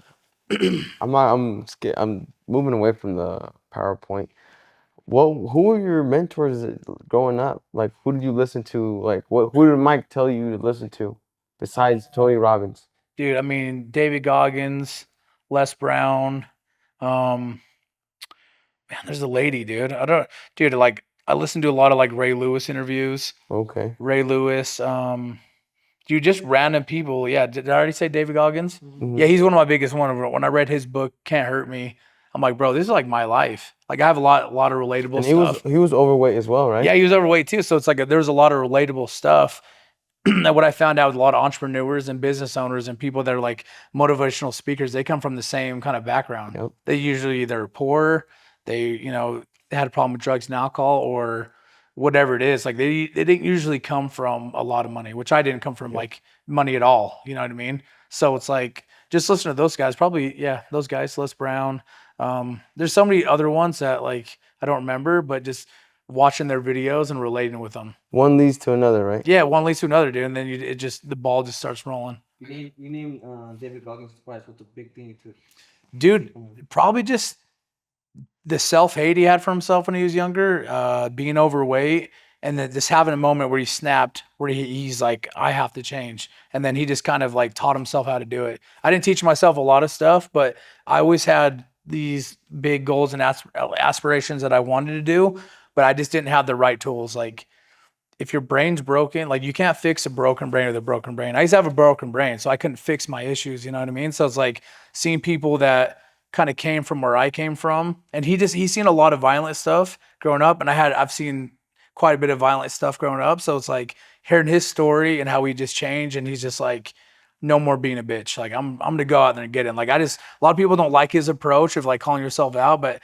I'm moving away from the PowerPoint. Well, who were your mentors growing up? Like, who did you listen to? Like, who did Mike tell you to listen to besides Tony Robbins? Dude, I mean, David Goggins, Les Brown. Man, there's a lady, dude. Like I listen to a lot of like Ray Lewis interviews. Okay. Ray Lewis. Dude, just random people. Yeah, did I already say David Goggins? Mhm. Yeah, he's one of my biggest ones. When I read his book, Can't Hurt Me, I'm like, bro, this is like my life. Like I have a lot of relatable And stuff. he was overweight as well, right? Yeah, he was overweight too. So it's like there's a lot of relatable stuff. And what I found out with a lot of entrepreneurs and business owners and people that are like motivational speakers, they come from the same kind of background. Yep. They usually they're poor, they they had a problem with drugs and alcohol or whatever it is. Like they didn't usually come from a lot of money, which I didn't come from like money at all. You know what I mean? So it's like just listen to those guys. Probably those guys, Les Brown. There's so many other ones that like I don't remember, but just watching their videos and relating with them. One leads to another, right? Yeah, one leads to another, dude, and then the ball just starts rolling. You name David Goggins twice. What's the big thing you took? Dude, probably just the self-hate he had for himself when he was younger, being overweight, and then just having a moment where he snapped, where he's like, I have to change. And then he just kind of like taught himself how to do it. I didn't teach myself a lot of stuff, but I always had these big goals and aspirations that I wanted to do, but I just didn't have the right tools. Like if your brain's broken, like you can't fix a broken brain with a broken brain. I used to have a broken brain, so I couldn't fix my issues. You know what I mean? So it's like seeing people that kind of came from where I came from, and he's seen a lot of violent stuff growing up, and I've seen quite a bit of violent stuff growing up. So it's like hearing his story and how he just changed, and he's just like, no more being a bitch. Like I'm gonna go out there and get it. Like a lot of people don't like his approach of like calling yourself out, but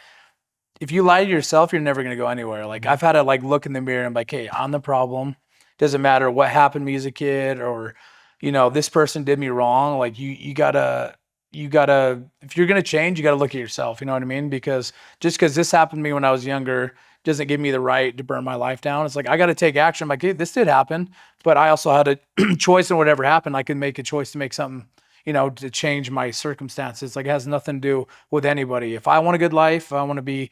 if you lie to yourself, you're never gonna go anywhere. Like I've had to like look in the mirror and be like, hey, I'm the problem. Doesn't matter what happened to me as a kid or, this person did me wrong. Like you gotta if you're gonna change, you gotta look at yourself. You know what I mean? Because just because this happened to me when I was younger doesn't give me the right to burn my life down. It's like I gotta take action. I'm like, hey, this did happen, but I also had a choice in whatever happened. I could make a choice to make something to change my circumstances. Like it has nothing to do with anybody. If I want a good life, if I want to be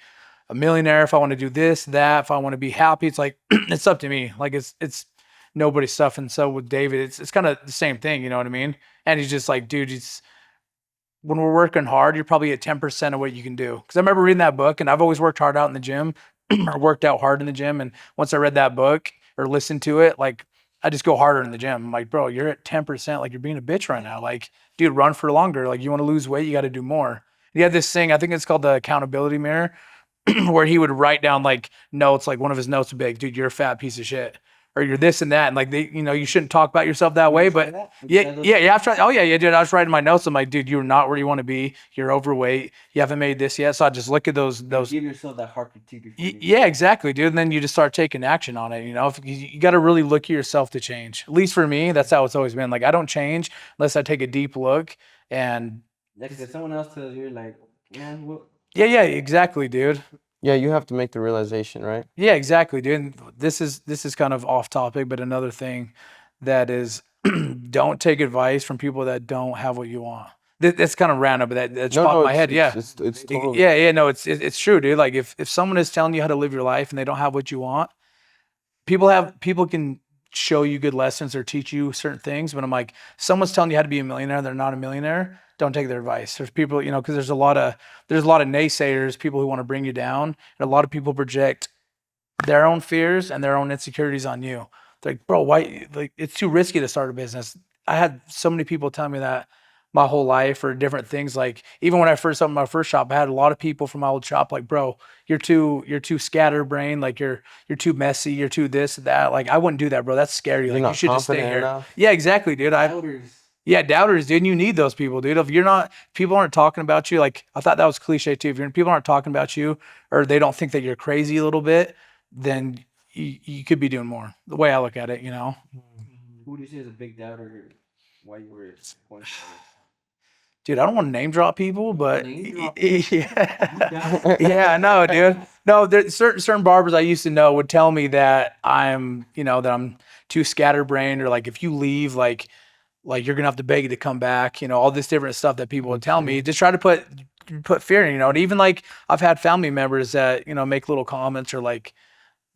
a millionaire, if I want to do this, that, if I want to be happy, it's like, it's up to me. Like it's nobody's stuff. And so with David, it's kind of the same thing. You know what I mean? And he's just like, dude, when we're working hard, you're probably at 10% of what you can do. Cause I remember reading that book and I've always worked hard out in the gym or worked out hard in the gym. And once I read that book or listened to it, like I just go harder in the gym. I'm like, bro, you're at 10%. Like you're being a bitch right now. Like, dude, run for longer. Like you want to lose weight, you got to do more. He had this thing, I think it's called the accountability mirror, where he would write down like notes, like one of his notes would be like, dude, you're a fat piece of shit. Or you're this and that. And like you shouldn't talk about yourself that way. But yeah, I've tried. Oh yeah, dude. I was writing my notes. I'm like, dude, you're not where you want to be. You're overweight. You haven't made this yet. So I just look at those. Give yourself that hard critique. Yeah, exactly, dude. And then you just start taking action on it. If you got to really look at yourself to change. At least for me, that's how it's always been. Like I don't change unless I take a deep look and. Like if someone else tells you, like, man, what? Yeah, exactly, dude. Yeah, you have to make the realization, right? Yeah, exactly, dude. And this is kind of off topic, but another thing that is don't take advice from people that don't have what you want. That's kind of random, but that just popped in my head. It's totally... Yeah, no, it's true, dude. Like if someone is telling you how to live your life and they don't have what you want, people can show you good lessons or teach you certain things. But I'm like, someone's telling you how to be a millionaire, they're not a millionaire. Don't take their advice. There's people, because there's a lot of naysayers, people who want to bring you down, and a lot of people project their own fears and their own insecurities on you. They're like, bro, why? Like, it's too risky to start a business. I had so many people tell me that my whole life, or different things. Like, even when I first opened my first shop, I had a lot of people from my old shop like, bro, you're too scatterbrained. Like, you're too messy. You're too this and that. Like, I wouldn't do that, bro. That's scary. You're Like, not you should just stay confident here. enough. Yeah, exactly, dude. Yeah, doubters, dude. And you need those people, dude. If you're not, people aren't talking about you. Like, I thought that was cliche too. If people aren't talking about you, or they don't think that you're crazy a little bit, then you could be doing more. The way I look at it, Who do you see as a big doubter? Why you were going Dude, I don't want to name drop people, but Name drop yeah, yeah, no, dude, no. There's certain barbers I used to know would tell me that I'm too scatterbrained, or like if you leave, like you're gonna have to beg to come back, all this different stuff that people would tell me. Just try to put fear in, and even like I've had family members that make little comments, or like,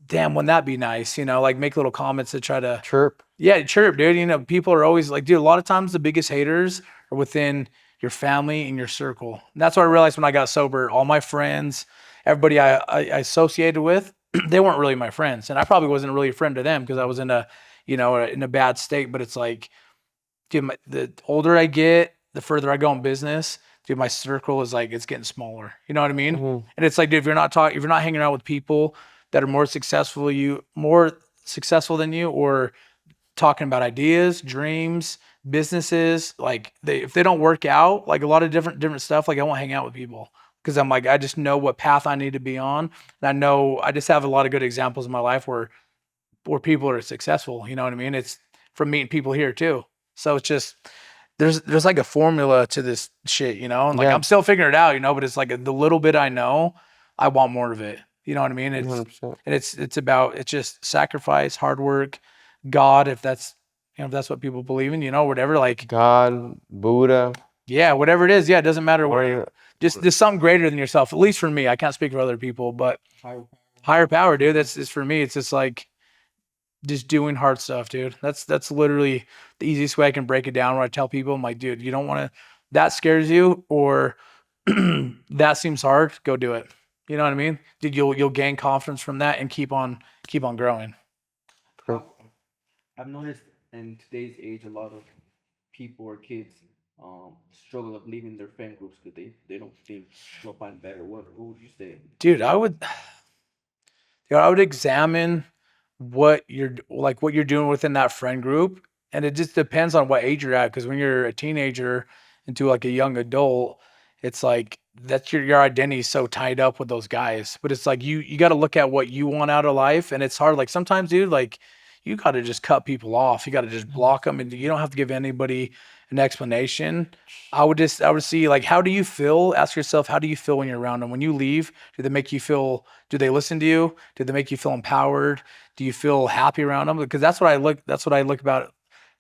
damn, wouldn't that be nice, like make little comments to try to Chirp. yeah, chirp, dude. People are always like, dude, a lot of times the biggest haters are within your family and your circle. And that's what I realized when I got sober. All my friends, everybody I associated with, they weren't really my friends. And I probably wasn't really a friend to them because I was in a bad state. But it's like, dude, the older I get, the further I go in business, dude, my circle is like, it's getting smaller. You know what I mean? Mhm. And it's like, dude, if you're not hanging out with people that are more successful than you, or talking about ideas, dreams, businesses, like if they don't work out, like a lot of different stuff, like I won't hang out with people, because I'm like, I just know what path I need to be on. And I know I just have a lot of good examples in my life where people are successful. You know what I mean? It's from meeting people here too. So it's just there's like a formula to this shit, and like Yeah. I'm still figuring it out, but it's like the little bit I know, I want more of it. You know what I mean? 100%. And it's just sacrifice, hard work, God, if that's what people believe in, whatever, like, God, Buddha. yeah, whatever it is, yeah, it doesn't matter Or what, you- just something greater than yourself. At least for me, I can't speak for other people, but higher power, dude. That's for me. It's just like just doing hard stuff, dude. That's literally the easiest way I can break it down. Where I tell people, I'm like, dude, you don't want to. That scares you, or that seems hard. Go do it. You know what I mean, dude? You'll gain confidence from that and keep on growing. I've noticed in today's age, a lot of people or kids struggle of leaving their friend groups because they don't think they'll find better. What would you say? Dude, I would examine what you're doing within that friend group, and it just depends on what age you're at. Because when you're a teenager into like a young adult, it's like that's your identity is so tied up with those guys. But it's like you got to look at what you want out of life, and it's hard. Like sometimes, dude, like you got to just cut people off. You got to just block them, and you don't have to give anybody an explanation. I would see, like, how do you feel? Ask yourself, how do you feel when you're around them? When you leave, do they make you feel? Do they listen to you? Do they make you feel empowered? Do you feel happy around them? Because that's what I look about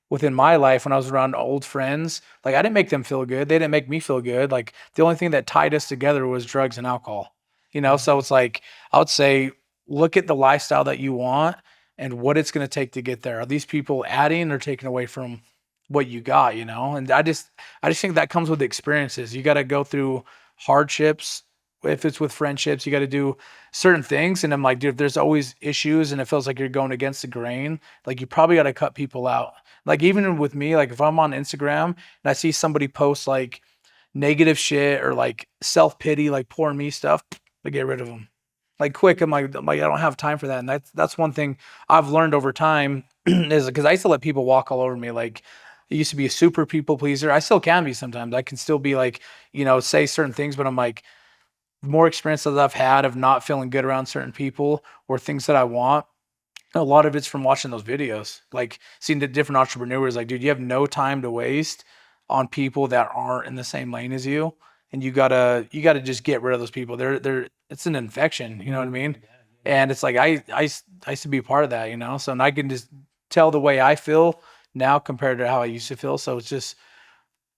within my life when I was around old friends. Like, I didn't make them feel good. They didn't make me feel good. Like, the only thing that tied us together was drugs and alcohol. So it's like, I would say, look at the lifestyle that you want and what it's going to take to get there. Are these people adding or taking away from what you got? And I just think that comes with experiences. You got to go through hardships. If it's with friendships, you got to do certain things. And I'm like, dude, if there's always issues and it feels like you're going against the grain, like you probably got to cut people out. Like even with me, like if I'm on Instagram and I see somebody post like negative shit or like self-pity, like poor me stuff, I get rid of them. Like quick, I'm like, I don't have time for that. And that's one thing I've learned over time is because I used to let people walk all over me. Like I used to be a super people pleaser. I still can be sometimes. I can still be like, say certain things, but I'm like, the more experience that I've had of not feeling good around certain people or things that I want, a lot of it's from watching those videos, like seeing the different entrepreneurs. Like, dude, you have no time to waste on people that aren't in the same lane as you, and you gotta just get rid of those people. It's an infection. You know what I mean? And it's like I used to be a part of that. So and I can just tell the way I feel now compared to how I used to feel. So it's just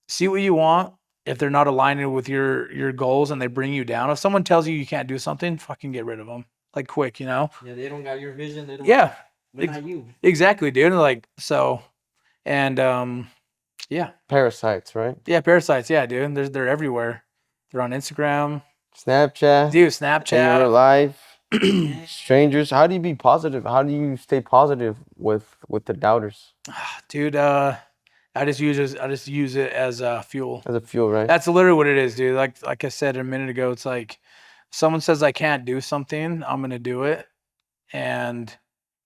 see what you want. If they're not aligning with your goals and they bring you down, if someone tells you you can't do something, fucking get rid of them. Like quick. Yeah, they don't got your vision. They don't. Yeah. But not you. Exactly, dude. Like, so, and yeah, Parasites, right? yeah, parasites. Yeah, dude. They're everywhere. They're on Instagram, Snapchat, dude. in your Snapchat. life, strangers. How do you be positive? How do you stay positive with the doubters Dude, I just use it as fuel. as a fuel, right? That's literally what it is, dude. Like I said a minute ago, it's like someone says I can't do something, I'm gonna do it, and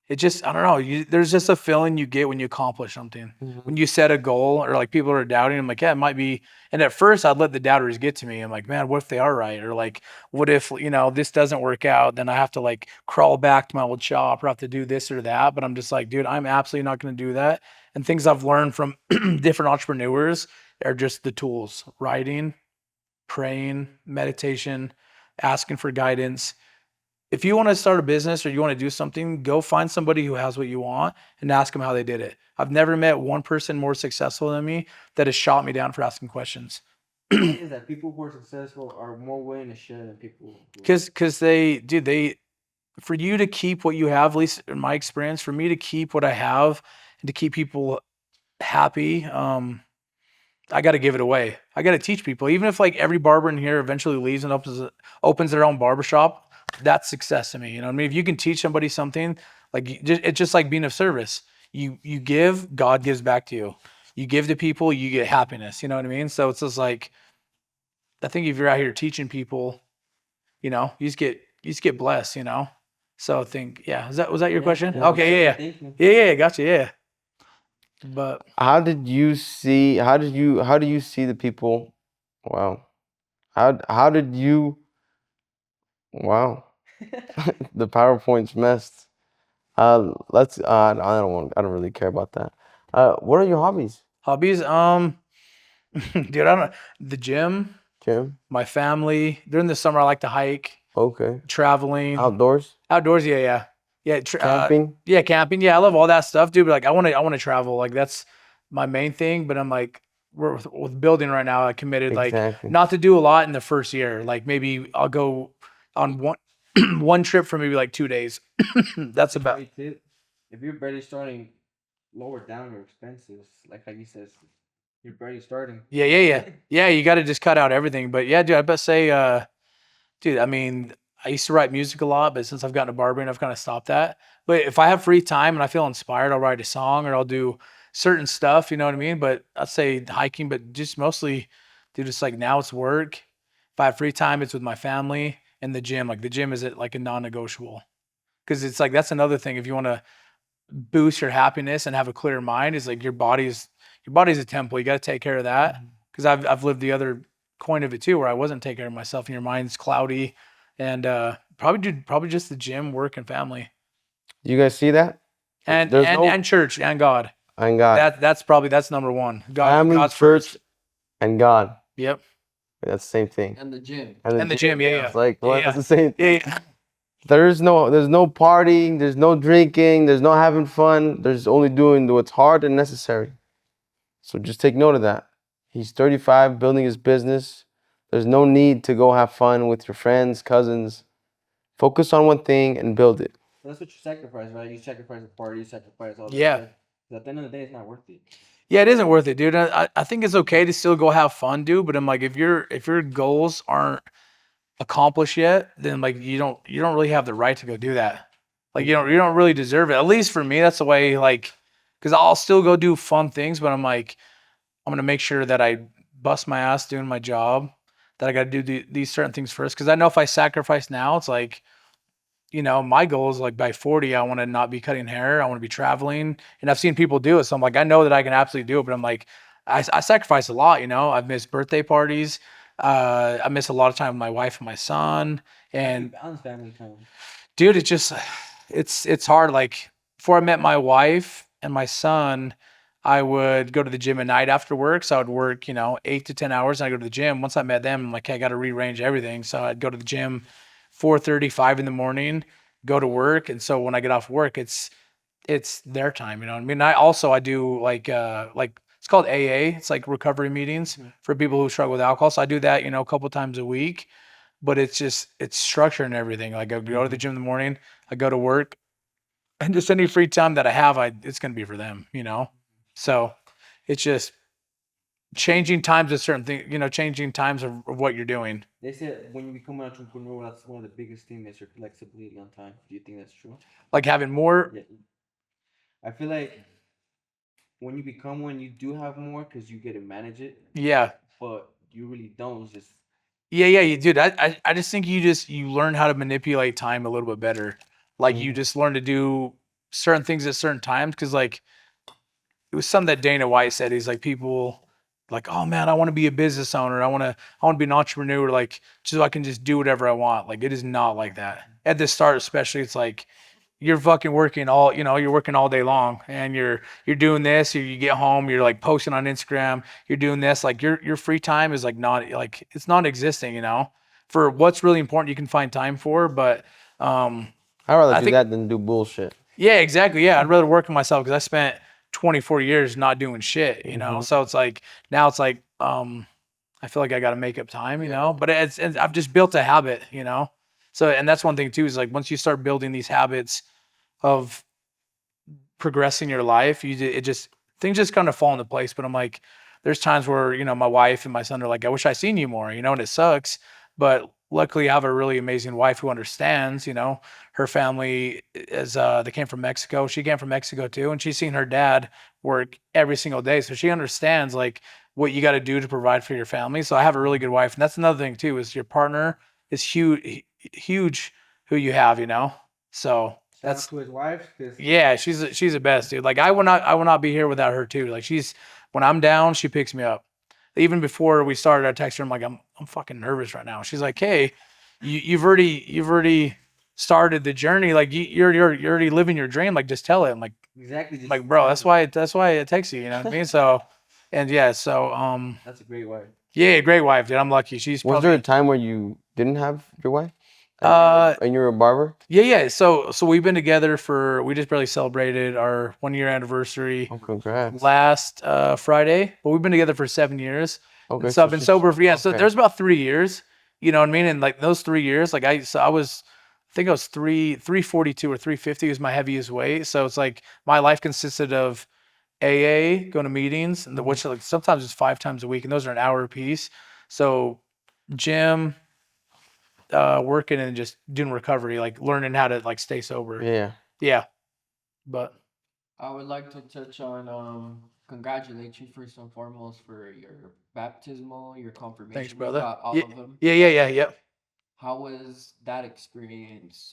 it just I don't know. There's just a feeling you get when you accomplish something. When you set a goal, or like people are doubting, I'm like, yeah, it might be. And at first, I'd let the doubters get to me. I'm like, man, what if they are right? Or like, what if this doesn't work out? Then I have to like crawl back to my old shop, or have to do this or that. But I'm just like, dude, I'm absolutely not going to do that. And things I've learned from different entrepreneurs are just the tools: writing, praying, meditation, asking for guidance. If you want to start a business or you want to do something, go find somebody who has what you want and ask them how they did it. I've never met one person more successful than me that has shot me down for asking questions. Is that people who are successful are more willing to share than people who Because for you to keep what you have, at least in my experience, for me to keep what I have and to keep people happy, I got to give it away. I got to teach people. Even if like every barber in here eventually leaves and opens their own barbershop, that's success to me. You know what I mean? If you can teach somebody something, like it's just like being of service. You give, God gives back to you. You give to people, you get happiness. You know what I mean? So it's just like, I think if you're out here teaching people, you just get blessed. So I think, yeah. Was that your question? Yeah, Okay, yeah, thank you. yeah, gotcha, yeah. But How did you see? How do you see the people? Wow. How did you? Wow. The PowerPoint's messed. Let's. I don't really care about that. What are your hobbies, hobbies, dude, I don't. The gym, Jim? my family. During the summer, I like to hike, Okay. traveling, Outdoors, outdoors. Yeah. camping. Yeah, camping. Yeah, I love all that stuff, dude. But like, I want to travel. Like, that's my main thing. But I'm like, we're with building right now. I committed like Exactly. not to do a lot in the first year. Like maybe I'll go on one one trip for maybe like 2 days. That's about. Great tip. If you're barely starting, lower down your expenses. Like how you says, you're barely starting. Yeah. You got to just cut out everything. But yeah, dude, I bet say, dude, I mean, I used to write music a lot, but since I've gotten a barbering, I've kind of stopped that. But if I have free time and I feel inspired, I'll write a song or I'll do certain stuff, you know what I mean? But I'd say hiking, but just mostly, dude, it's like now it's work. If I have free time, it's with my family and the gym. Like the gym is like a non-negotiable. Because it's like that's another thing. If you want to boost your happiness and have a clear mind, is like your body's a temple. You got to take care of that. Because I've lived the other coin of it too, where I wasn't taking care of myself, and your mind's cloudy, and probably just the gym, work, and family, You guys see that? and There's and no and church and God. and God, That's number one. family, God's church, first. and God. Yep. That's the same thing. And the gym. And the gym. Yeah. It's like what? Yeah. That's the same. Yeah. There's no partying. There's no drinking. There's no having fun. There's only doing what's hard and necessary. So just take note of that. He's 35, building his business. There's no need to go have fun with your friends, cousins. Focus on one thing and build it. So that's what you sacrifice, right? You sacrifice the party, you sacrifice all that Yeah. stuff. 'Cause at the end of the day, it's not worth it. Yeah, it isn't worth it, dude. I think it's okay to still go have fun, dude. But I'm like, if your goals aren't accomplished yet, then like you don't really have the right to go do that. Like you don't really deserve it. At least for me, that's the way. Like, because I'll still go do fun things, but I'm like, I'm gonna make sure that I bust my ass doing my job. That I got to do these certain things first. Because I know if I sacrifice now, it's like, my goal is like by 40, I want to not be cutting hair. I want to be traveling. And I've seen people do it. So I'm like, I know that I can absolutely do it. But I'm like, I sacrifice a lot, I've missed birthday parties. I miss a lot of time with my wife and my son. And Balance family time. dude, it's hard. Like before I met my wife and my son, I would go to the gym at night after work. So I would work, 8 to 10 hours, and I go to the gym. Once I met them, I'm like, hey, I got to rearrange everything. So I'd go to the gym 4:30, 5 in the morning, go to work. And so when I get off work, it's their time, you know what I mean? I do like it's called AA. It's like recovery meetings for people who struggle with alcohol. So I do that, a couple times a week, but it's structure and everything. Like I go to the gym in the morning, I go to work, and just any free time that I have, it's gonna be for them, you know. So it's just changing times of certain things, you know, changing times of what you're doing. They said when you become an entrepreneur, that's one of the biggest things is your flexibility on time. Do you think that's true? Like having more. Yeah. I feel like when you become one, you do have more because you get to manage it, Yeah. but you really don't. It's just Yeah, you dude. I just think you learn how to manipulate time a little bit better. Like you just learn to do certain things at certain times because like it was something that Dana White said. He's like people like, oh man, I want to be a business owner. I want to be an entrepreneur. Like so I can just do whatever I want. Like it is not like that. At the start, especially, it's like you're fucking working all, you know, you're working all day long and you're doing this, you get home, you're like posting on Instagram, you're doing this, like your free time is like not like it's not existing, you know, for what's really important you can find time for. But I'd rather I do think that than do bullshit. yeah, exactly. Yeah, I'd rather work on myself because I spent 24 years not doing shit, you know. So it's like now it's like I feel like I got to make up time, you know. But it's I've just built a habit, you know. So and that's one thing too is like once you start building these habits of progressing your life, it just things just kind of fall into place. But I'm like, there's times where you know my wife and my son are like, I wish I seen you more, you know, and it sucks. But luckily, I have a really amazing wife who understands. You know, her family is they came from Mexico. She came from Mexico too, and she's seen her dad work every single day, so she understands like what you got to do to provide for your family. So I have a really good wife, and that's another thing too is your partner is huge who you have, you know. So that's to his wife. yeah, she's the best, dude. Like I will not be here without her too. Like she's when I'm down, she picks me up. Even before we started, I text her. I'm like, I'm fucking nervous right now. She's like, hey, you've already started the journey. Like you're already living your dream. Like just tell it. I'm like, Exactly. Just like bro, that's why it takes you. You know what I mean? So, and yeah, so that's a great wife. yeah, great wife, dude. I'm lucky. She's Was probably, there a time where you didn't have your wife? uh And you were a barber? yeah. So we've been together we just barely celebrated our 1 year anniversary. Oh, congrats. Last Friday, but we've been together for 7 years. Okay, And so I've so been she's- sober for So okay. there's about 3 years. You know what I mean? And like those 3 years, like I think I was 342 or 350 was my heaviest weight. So it's like my life consisted of AA, going to meetings, and which like sometimes it's 5 times a week, and those are an hour a piece. So gym, working, and just doing recovery, like learning how to like stay sober. Yeah. Yeah. But I would like to touch on congratulate you first and foremost for your baptismal, your confirmation. thanks, You brother. got all Yeah, of them. yeah. Yep. How was that experience?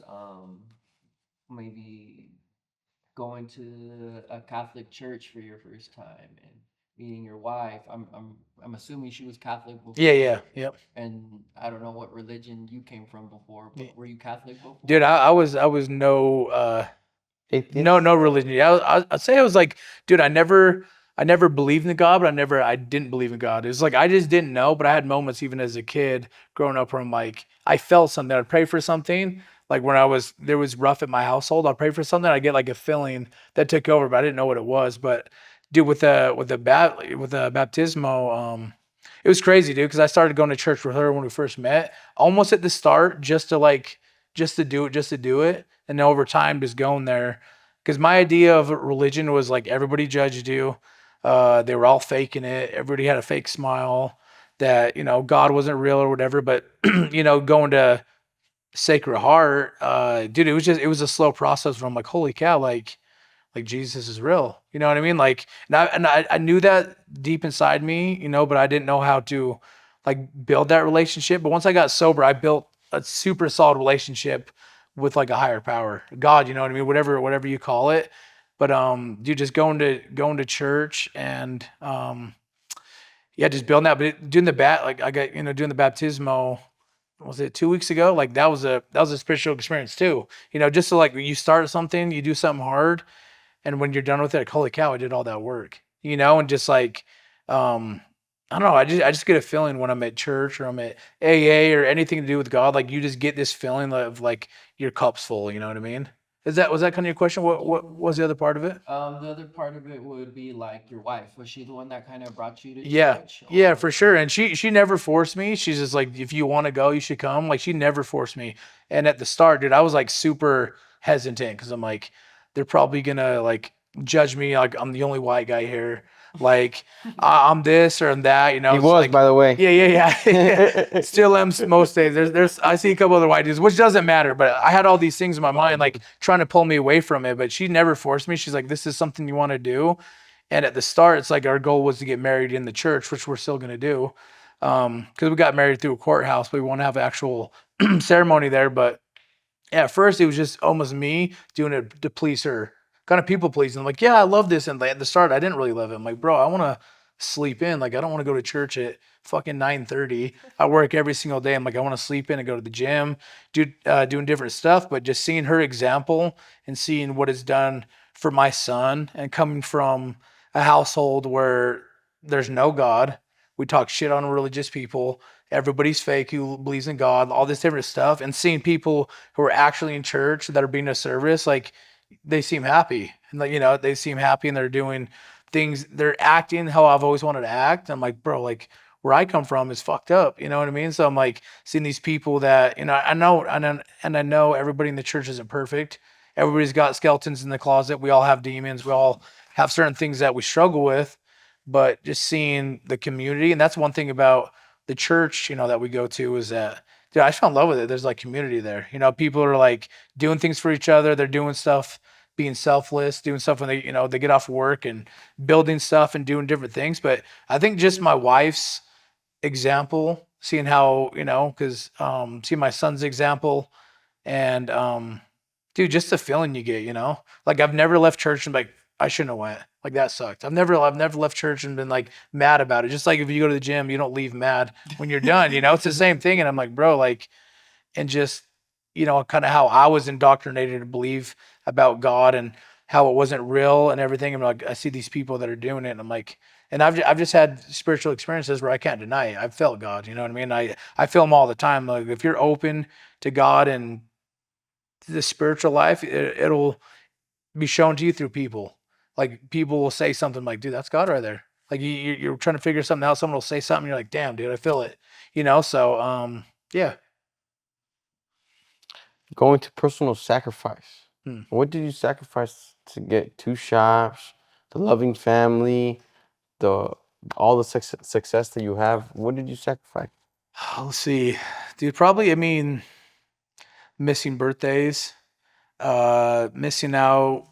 Maybe going to a Catholic church for your first time and meeting your wife. I'm assuming she was Catholic before. Yeah. Yep. And I don't know what religion you came from before, but were you Catholic before? Dude, I was no Atheist? no religion. I'd say I was like, dude, I never believed in God, but I didn't believe in God. It was like I just didn't know, but I had moments even as a kid growing up where I'm like, I felt something. I'd pray for something. Like when there was rough at my household, I'd pray for something. I get like a feeling that took over, but I didn't know what it was. But dude, with the baptismo, it was crazy, dude, because I started going to church with her when we first met, almost at the start, just to do it, and then over time just going there. Because my idea of religion was like everybody judged you, they were all faking it, everybody had a fake smile, that you know God wasn't real or whatever. But you know, going to Sacred Heart, dude, it was a slow process where I'm like, holy cow, like Jesus is real. You know what I mean? Like, and I knew that deep inside me, you know, but I didn't know how to like build that relationship. But once I got sober, I built a super solid relationship with like a higher power, God. You know what I mean? Whatever you call it. But dude, just going to church and yeah, just building that. But doing like I got doing the baptismo. Was it 2 weeks ago? Like that was a spiritual experience too. You know, just so like you start something, you do something hard, and when you're done with it, like, holy cow, I did all that work, you know, and just like, I don't know, I just get a feeling when I'm at church or I'm at AA or anything to do with God, like you just get this feeling of like your cup's full, you know what I mean? Was that kind of your question? What was the other part of it? The other part of it would be like your wife. Was she the one that kind of brought you to Yeah, church? yeah, Or- for sure. And she never forced me. She's just like, if you want to go, you should come. Like she never forced me. And at the start, dude, I was like super hesitant because I'm like, they're probably gonna like judge me like I'm the only white guy here. Like I'm this or I'm that, you know. He It's was, like, by the way. yeah. Still am most days. There's I see a couple other white dudes, which doesn't matter. But I had all these things in my mind, like trying to pull me away from it. But she never forced me. She's like, this is something you want to do. And at the start, it's like our goal was to get married in the church, which we're still gonna do. Because we got married through a courthouse, but we want to have an actual ceremony there. But at first it was just almost me doing it to please her, kind of people pleasing. I'm like, yeah, I love this. And like, at the start, I didn't really love it. I'm like, bro, I want to sleep in. Like, I don't want to go to church at fucking 9:30. I work every single day. I'm like, I want to sleep in and go to the gym, doing different stuff. But just seeing her example and seeing what it's done for my son, and coming from a household where there's no God, we talk shit on religious people. Everybody's fake who believes in God, all this different stuff, and seeing people who are actually in church that are being a service, like they seem happy, and like, you know, they seem happy and they're doing things, they're acting how I've always wanted to act. I'm like, bro, like where I come from is fucked up, you know what I mean? So I'm like seeing these people that, you know, I know everybody in the church isn't perfect. Everybody's got skeletons in the closet. We all have demons. We all have certain things that we struggle with. But just seeing the community, and that's one thing about the church, you know, that we go to, is that, dude, I fell in love with it. There's like community there. You know, people are like doing things for each other. They're doing stuff, being selfless, doing stuff when they, you know, they get off work and building stuff and doing different things. But I think just my wife's example, seeing how, you know, because seeing my son's example, and dude, just the feeling you get, you know, like I've never left church and like I shouldn't have went. Like that sucked. I've never left church and been like mad about it. Just like if you go to the gym, you don't leave mad when you're done. You know, it's the same thing. And I'm like, bro, like, and just, you know, kind of how I was indoctrinated to believe about God and how it wasn't real and everything. I'm like, I see these people that are doing it, and I'm like, and I've just had spiritual experiences where I can't deny it. I've felt God. You know what I mean? I feel Him all the time. Like if you're open to God and the spiritual life, it'll be shown to you through people. Like people will say something like, "Dude, that's God right there." Like you're trying to figure something out. Someone will say something. You're like, "Damn, dude, I feel it." You know. So yeah. Going to personal sacrifice. Hmm. What did you sacrifice to get 2 shops, the loving family, the all the success that you have? What did you sacrifice? Let's see, dude. Probably, I mean, missing birthdays, missing out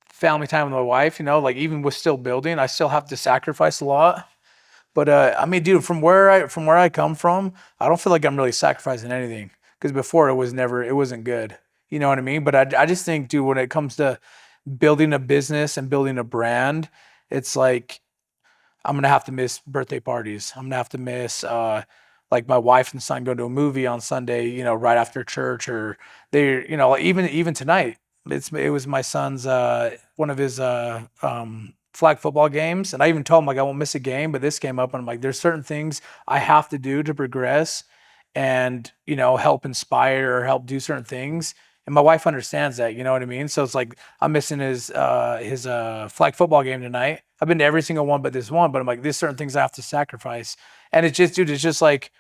family time with my wife. You know, like even with still building, I still have to sacrifice a lot. But I mean, dude, from where I come from, I don't feel like I'm really sacrificing anything, because before it wasn't good. You know what I mean? But I just think, dude, when it comes to building a business and building a brand, it's like I'm gonna have to miss birthday parties. I'm gonna have to miss like my wife and son go to a movie on Sunday, you know, right after church, or they, you know, like even tonight. It was my son's one of his flag football games, and I even told him like I won't miss a game, but this came up, and I'm like, there's certain things I have to do to progress, and you know, help inspire or help do certain things. And my wife understands that, you know what I mean? So it's like I'm missing his flag football game tonight. I've been to every single one but this one, but I'm like, there's certain things I have to sacrifice. And it's just, dude, it's just like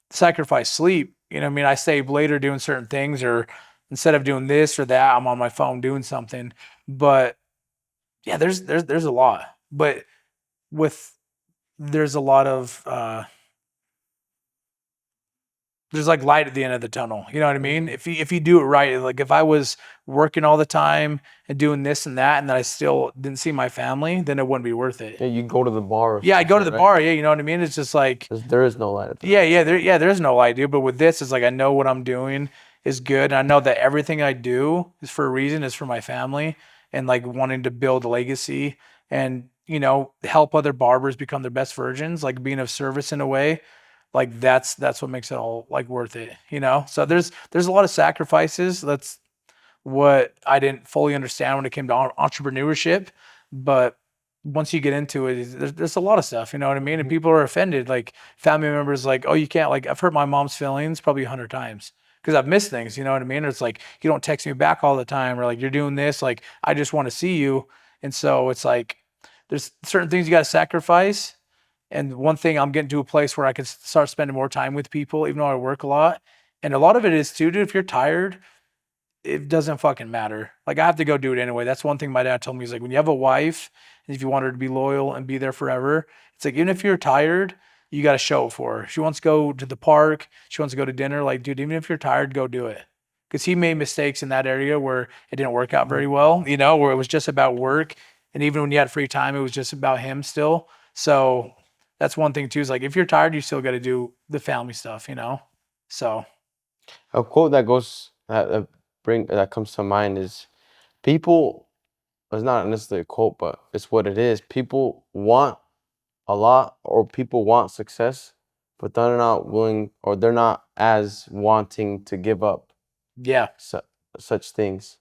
sacrifice sleep. You know what I mean? I stay later doing certain things, or instead of doing this or that, I'm on my phone doing something. But yeah, there's a lot. But with there's a lot of there's like light at the end of the tunnel. You know what I mean? If you do it right, like if I was working all the time and doing this and that, and then I still didn't see my family, then it wouldn't be worth it. Yeah, you go to the bar. Or Yeah, I go to something, the right? bar. Yeah, you know what I mean? It's just like, There is no light at the there's no light, dude. But with this, it's like I know what I'm doing is good. And I know that everything I do is for a reason, is for my family, and like wanting to build a legacy and, you know, help other barbers become their best versions, like being of service in a way. Like that's what makes it all like worth it, you know? So there's a lot of sacrifices. That's what I didn't fully understand when it came to entrepreneurship. But once you get into it, there's a lot of stuff, you know what I mean? And people are offended, like family members, like, oh, you can't, like, I've hurt my mom's feelings probably 100 times because I've missed things, you know what I mean? Or it's like, you don't text me back all the time, or like, you're doing this, like, I just want to see you. And so it's like, there's certain things you got to sacrifice. And one thing, I'm getting to a place where I can start spending more time with people, even though I work a lot. And a lot of it is too, dude, if you're tired, it doesn't fucking matter. Like I have to go do it anyway. That's one thing my dad told me. He's like, when you have a wife, and if you want her to be loyal and be there forever, it's like even if you're tired, you got to show it for her. She wants to go to the park. She wants to go to dinner. Like, dude, even if you're tired, go do it. Because he made mistakes in that area where it didn't work out very well. You know, where it was just about work, and even when you had free time, it was just about him still. So that's one thing too. Is like if you're tired, you still got to do the family stuff. You know, so. A quote that that comes to mind is, people. It's not necessarily a quote, but it's what it is. People want a lot, or people want success, but they're not willing, or they're not as wanting to give up Yeah. such things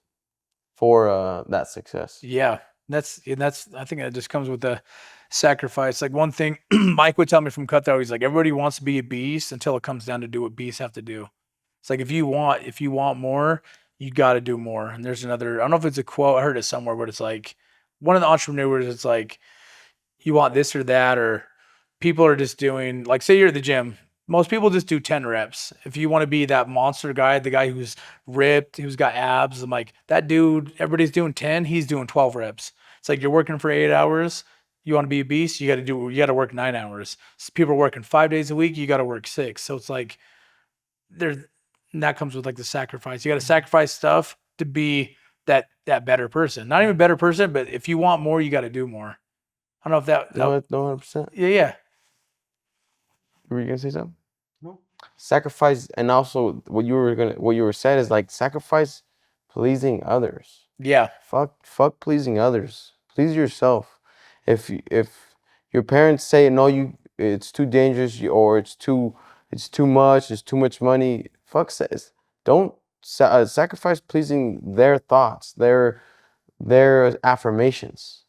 for that success. Yeah. I think that just comes with the sacrifice. Like one thing Mike would tell me from Cutthroat, he's like, everybody wants to be a beast until it comes down to do what beasts have to do. It's like if you want more, you got to do more. And there's another, I don't know if it's a quote, I heard it somewhere, but it's like one of the entrepreneurs, it's like you want this or that, or people are just doing, like, say you're at the gym. Most people just do 10 reps. If you want to be that monster guy, the guy who's ripped, who's got abs, I'm like, that dude, everybody's doing 10, he's doing 12 reps. It's like you're working for 8 hours. You want to be a beast, you got to work 9 hours. So people are working 5 days a week, you got to work 6. So it's like and that comes with like the sacrifice. You got to sacrifice stuff to be that better person. Not even a better person, but if you want more, you got to do more. I don't know if that. No, 100%. Yeah. Were you gonna say something? No. Sacrifice, and also what you were saying is like sacrifice pleasing others. Yeah. Fuck pleasing others. Please yourself. If your parents say no, it's too dangerous, or it's too much, it's too much money. Fuck says, don't sacrifice pleasing their thoughts, their affirmations.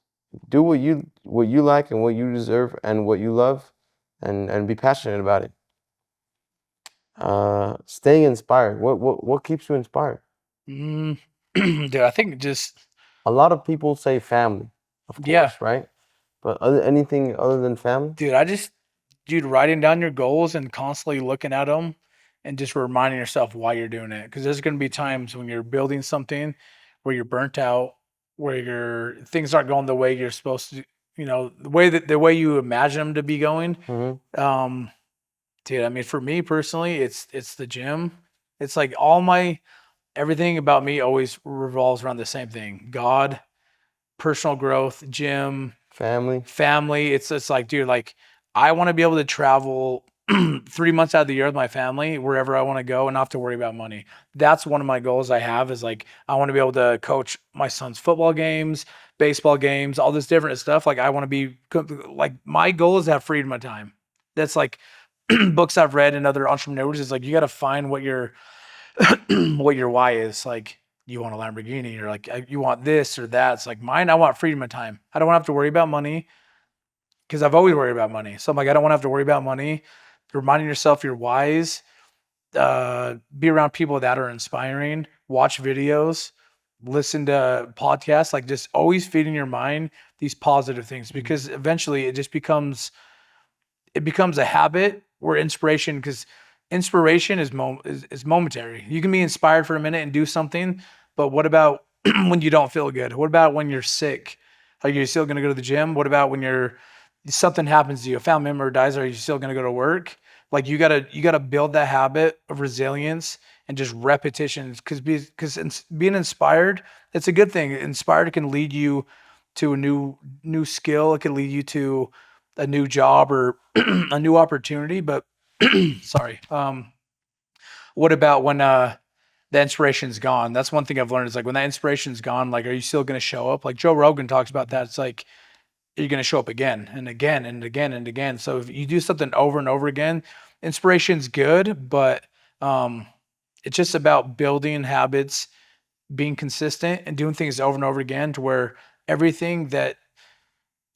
Do what you like and what you deserve and what you love, and be passionate about it. Staying inspired. What keeps you inspired? Dude, I think just A lot of people say family, of course, Yeah. right? But anything other than family? dude, writing down your goals and constantly looking at them and just reminding yourself why you're doing it. Because there's going to be times when you're building something where you're burnt out, where things aren't going the way you're supposed to, the way you imagine them to be going. Mm-hmm. Dude, I mean, for me personally, it's the gym. It's like everything about me always revolves around the same thing: God, personal growth, gym, Family. It's like, dude, like I want to be able to travel 3 months out of the year with my family wherever I want to go and not have to worry about money. That's one of my goals I have, is like I want to be able to coach my son's football games, baseball games, all this different stuff. Like I want to be like, my goal is to have freedom of time. That's like books I've read and other entrepreneurs is like, you got to find what your what your why is. Like, you want a Lamborghini, or like you want this or that. It's like mine, I want freedom of time. I don't want to have to worry about money, because I've always worried about money. So I'm like, I don't want to have to worry about money. Reminding yourself your whys, be around people that are inspiring, watch videos, listen to podcasts, like just always feeding your mind these positive things, because eventually it just becomes a habit where inspiration, because inspiration is momentary. You can be inspired for a minute and do something, but what about when you don't feel good? What about when you're sick? Are you still going to go to the gym? What about when something happens to you, a family member dies? Are you still going to go to work? Like you gotta build that habit of resilience and just repetitions, because being inspired, it's a good thing. Inspired can lead you to a new skill. It can lead you to a new job or a new opportunity. But sorry. What about when the inspiration's gone? That's one thing I've learned, is like when that inspiration's gone, like, are you still going to show up? Like Joe Rogan talks about that. It's like, you're going to show up again and again and again and again. So if you do something over and over again, inspiration's good, but it's just about building habits, being consistent, and doing things over and over again, to where everything that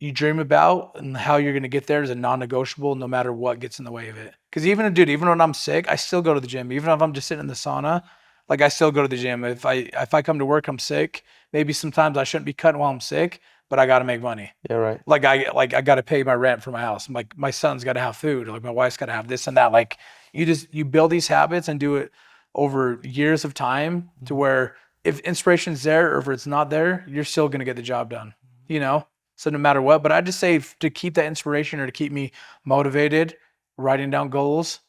you dream about and how you're going to get there is a non-negotiable, no matter what gets in the way of it. Because even when I'm sick, I still go to the gym. Even if I'm just sitting in the sauna, like I still go to the gym. If I come to work, I'm sick. Maybe sometimes I shouldn't be cutting while I'm sick, but I got to make money. Yeah, right. Like I got to pay my rent for my house. Like my son's got to have food. Like my wife's got to have this and that. Like you build these habits and do it over years of time, to where if inspiration's there or if it's not there, you're still gonna get the job done. You know. So no matter what, but I just say to keep that inspiration or to keep me motivated, writing down goals,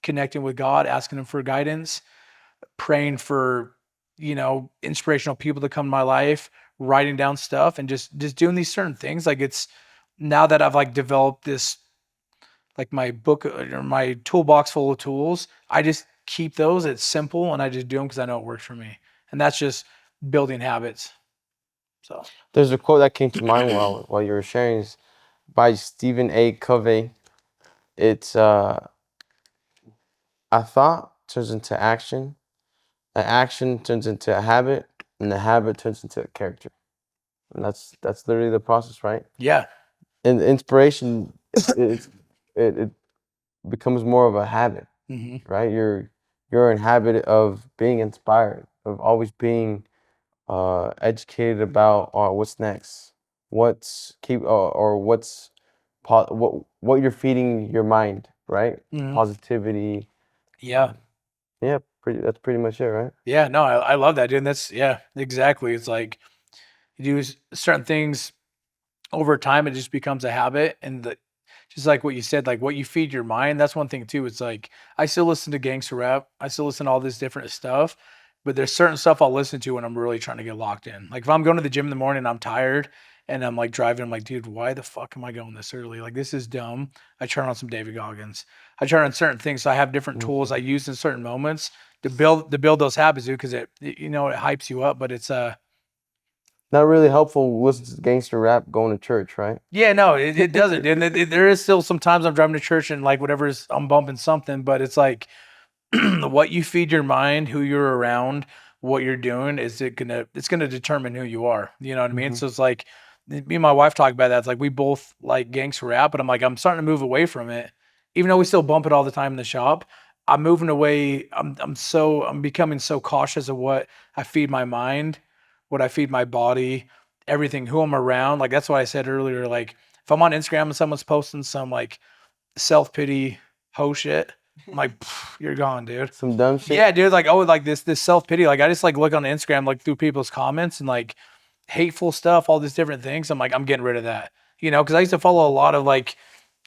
connecting with God, asking Him for guidance, praying for, inspirational people to come to my life, writing down stuff, and just doing these certain things. Like it's now that I've like developed this like my book or my toolbox full of tools, I just keep those. It's simple, and I just do them because I know it works for me, and that's just building habits. So There's a quote that came to mind while you were sharing, is by Stephen A. Covey. It's a thought turns into action, an action turns into a habit, and the habit turns into a character. And that's literally the process, right? yeah, And inspiration, it becomes more of a habit, right? You're in habit of being inspired, of always being educated about what's next, or what's what you're feeding your mind, right? Positivity. yeah. Yeah, that's pretty much it, right? Yeah, no, I love that, dude. And that's exactly. It's like you do certain things over time, it just becomes a habit. And just like what you said, like what you feed your mind, that's one thing too. It's like I still listen to gangster rap, I still listen to all this different stuff, but there's certain stuff I'll listen to when I'm really trying to get locked in. Like if I'm going to the gym in the morning and I'm tired and I'm like driving, I'm like, dude, why the fuck am I going this early? Like this is dumb. I turn on some David Goggins. I turn on certain things. So I have different tools I use in certain moments to build those habits, dude, because it hypes you up, but it's Not really helpful listening to gangster rap going to church, right? yeah, no, it doesn't. And there is still sometimes I'm driving to church and like whatever's I'm bumping something, but it's like what you feed your mind, who you're around, what you're doing, it's gonna determine who you are. You know what I mean? So it's like me and my wife talk about that. It's like we both like gangster rap, but I'm starting to move away from it. Even though we still bump it all the time in the shop, I'm moving away. I'm becoming so cautious of what I feed my mind, what I feed my body, everything, who I'm around. Like that's why I said earlier, like if I'm on Instagram and someone's posting some like self-pity ho shit, I'm like, you're gone, dude. Some dumb shit. Yeah, dude. Like, oh, like this self-pity. Like I just like look on Instagram, like through people's comments and like hateful stuff, all these different things. I'm like, I'm getting rid of that. Because I used to follow a lot of like,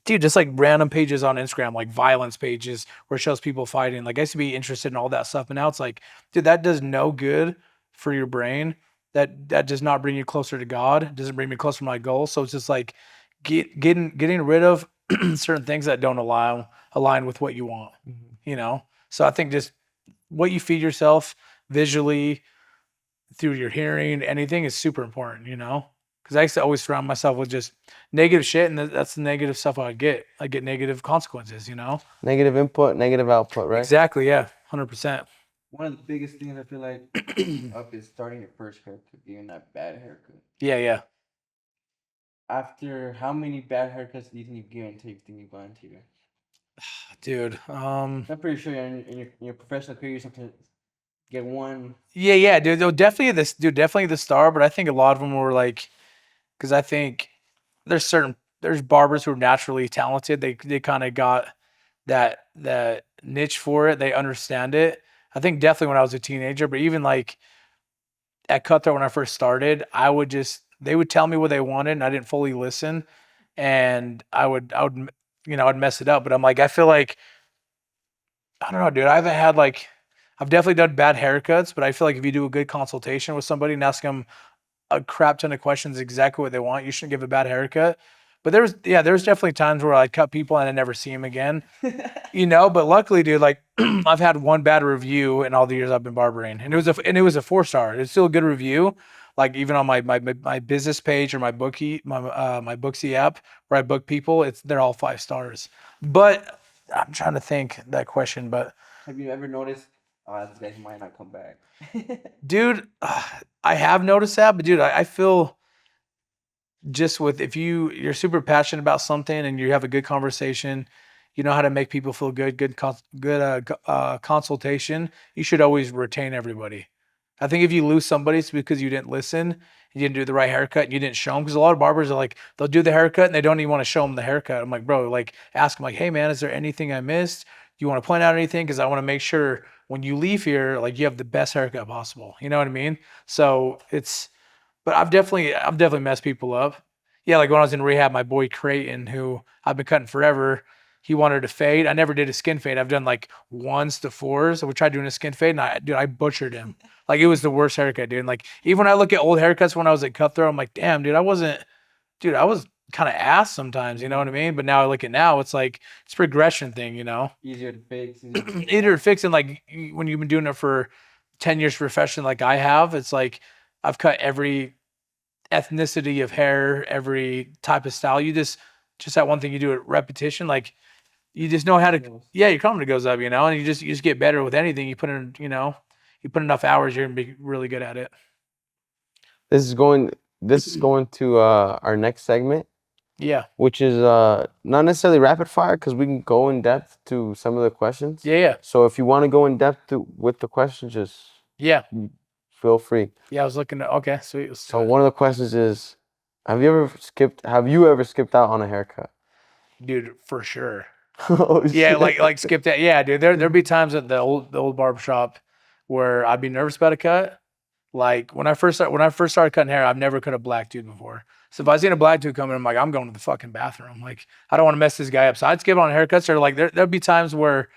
dude, just like random pages on Instagram, like violence pages where it shows people fighting. Like I used to be interested in all that stuff. But now it's like, dude, that does no good for your brain. That does not bring you closer to God. It doesn't bring me closer to my goal. So it's just like getting rid of certain things that don't align with what you want. So I think just what you feed yourself visually, through your hearing, anything is super important, because I used to always surround myself with just negative shit, and that's the negative stuff I get. I get negative consequences, Negative input, negative output, right? Exactly, yeah, 100%. One of the biggest things I feel like up is starting your first haircut, getting that bad haircut. Yeah. After how many bad haircuts do you think you've given until you think you've gone to? Dude, I'm pretty sure in your professional career, you sometimes get one. yeah, dude, definitely the star, but I think a lot of them were like, because I think there's barbers who are naturally talented. They kind of got that niche for it. They understand it. I think definitely when I was a teenager, but even like at Cutthroat when I first started, they would tell me what they wanted and I didn't fully listen, and I'd mess it up. But I'm like, I feel like I don't know, dude. I've definitely done bad haircuts, but I feel like if you do a good consultation with somebody and ask them a crap ton of questions exactly what they want, you shouldn't give a bad haircut. But there was definitely times where I'd cut people and I'd never see them again. But luckily, dude, like I've had one bad review in all the years I've been barbering, and it was a 4-star. It's still a good review. Like even on my business page or my Booksy app where I book people, they're all 5 stars. But I'm trying to think that question, but Have you ever noticed this guy might not come back? dude, I have noticed that, but dude, I feel just with if you're super passionate about something and you have a good conversation, you know how to make people feel good consultation, you should always retain everybody. I think if you lose somebody, it's because you didn't listen, you didn't do the right haircut, and you didn't show them. Because a lot of barbers are like, they'll do the haircut and they don't even want to show them the haircut. I'm like, bro, like ask them like, hey man, is there anything I missed? Do you want to point out anything? Because I want to make sure when you leave here, like you have the best haircut possible. You know what I mean? So but I've definitely messed people up. Yeah, like when I was in rehab, my boy Creighton, who I've been cutting forever, he wanted to fade. I never did a skin fade. I've done like 1s to 4s. So we tried doing a skin fade, and I butchered him. Like it was the worst haircut, dude. And like even when I look at old haircuts when I was at Cutthroat, I'm like, damn, dude, I was kind of ass sometimes. You know what I mean? But now I look at now, it's like it's a progression thing. You know, Easier to fix. Easier to either fixing like when you've been doing it for 10 years profession like I have, it's like I've cut every ethnicity of hair, every type of style. You just that one thing you do at repetition, like you just know how to. Yeah, your confidence goes up, you know, and you just get better with anything you put in. You know, you put enough hours, you're gonna be really good at it. This is going to our next segment, Yeah, which is not necessarily rapid fire because we can go in depth to some of the questions. yeah. So if you want to go in depth with the questions, just Yeah. feel free. Yeah, I was looking at okay, sweet. So one of the questions is, have you ever skipped out on a haircut? Dude, for sure. Oh, Yeah, shit. like skip that. Yeah, dude. There'd be times at the old barbershop where I'd be nervous about a cut. Like when I first started cutting hair, I've never cut a black dude before. So if I seen a black dude coming, I'm like, I'm going to the fucking bathroom. Like I don't want to mess this guy up. So I'd skip on haircuts. Or like there'd be times where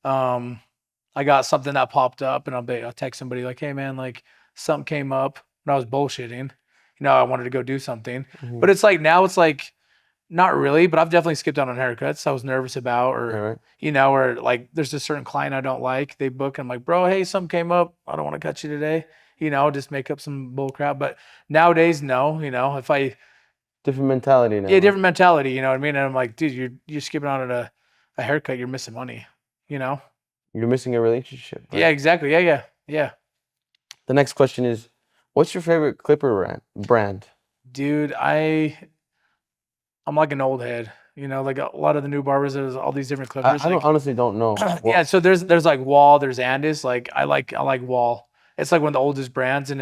I got something that popped up and I'll text somebody like, hey man, like something came up when I was bullshitting. You know, I wanted to go do something. Mhm. But it's like now it's like not really, but I've definitely skipped out on haircuts I was nervous about, or Alright. you know, or like there's a certain client I don't like. They book, I'm like, bro, hey, something came up. I don't want to cut you today. You know, just make up some bull crap. But nowadays, no, you know, if I Different mentality now. yeah, different mentality, you know what I mean? And I'm like, dude, you're skipping out on a haircut, you're missing money, you know? You're missing a relationship. Right? Yeah, exactly. Yeah. The next question is, what's your favorite clipper brand? Dude, I'm like an old head. You know, like a lot of the new barbers, there's all these different clippers. I like, honestly don't know. yeah, so there's like Wall, there's Andis. Like I like Wall. It's like one of the oldest brands, and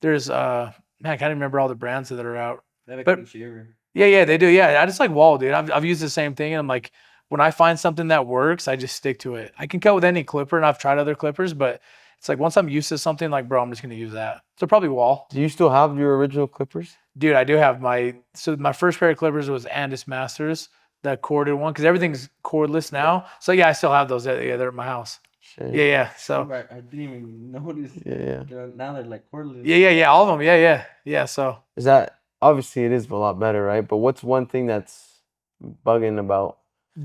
there's man, I can't even remember all the brands that are out. They have a But- clean shaver. Yeah, they do. Yeah, I just like Wall, dude. I've used the same thing, and I'm like, when I find something that works, I just stick to it. I can cut with any clipper, and I've tried other clippers, but it's like once I'm used to something, like bro, I'm just gonna use that. So probably Wall. Do you still have your original clippers? Dude, I do have my first pair of clippers was Andis Masters, the corded one, because everything's cordless now. So yeah, I still have those. Yeah, they're at my house. Shit. Yeah. So Right, I didn't even notice. Yeah. Now they're like cordless. yeah, all of them. Yeah. So Is that obviously it is a lot better, right? But what's one thing that's bugging about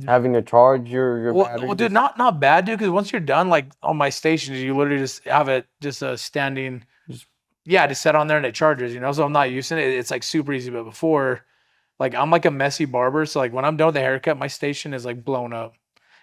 having to charge your battery? well, dude, not bad, dude. Because once you're done, like on my stations, you literally just have it just a standing. Just set on there and it charges. You know, so I'm not using it. It's like super easy. But before, like I'm like a messy barber, so like when I'm done with the haircut, my station is like blown up.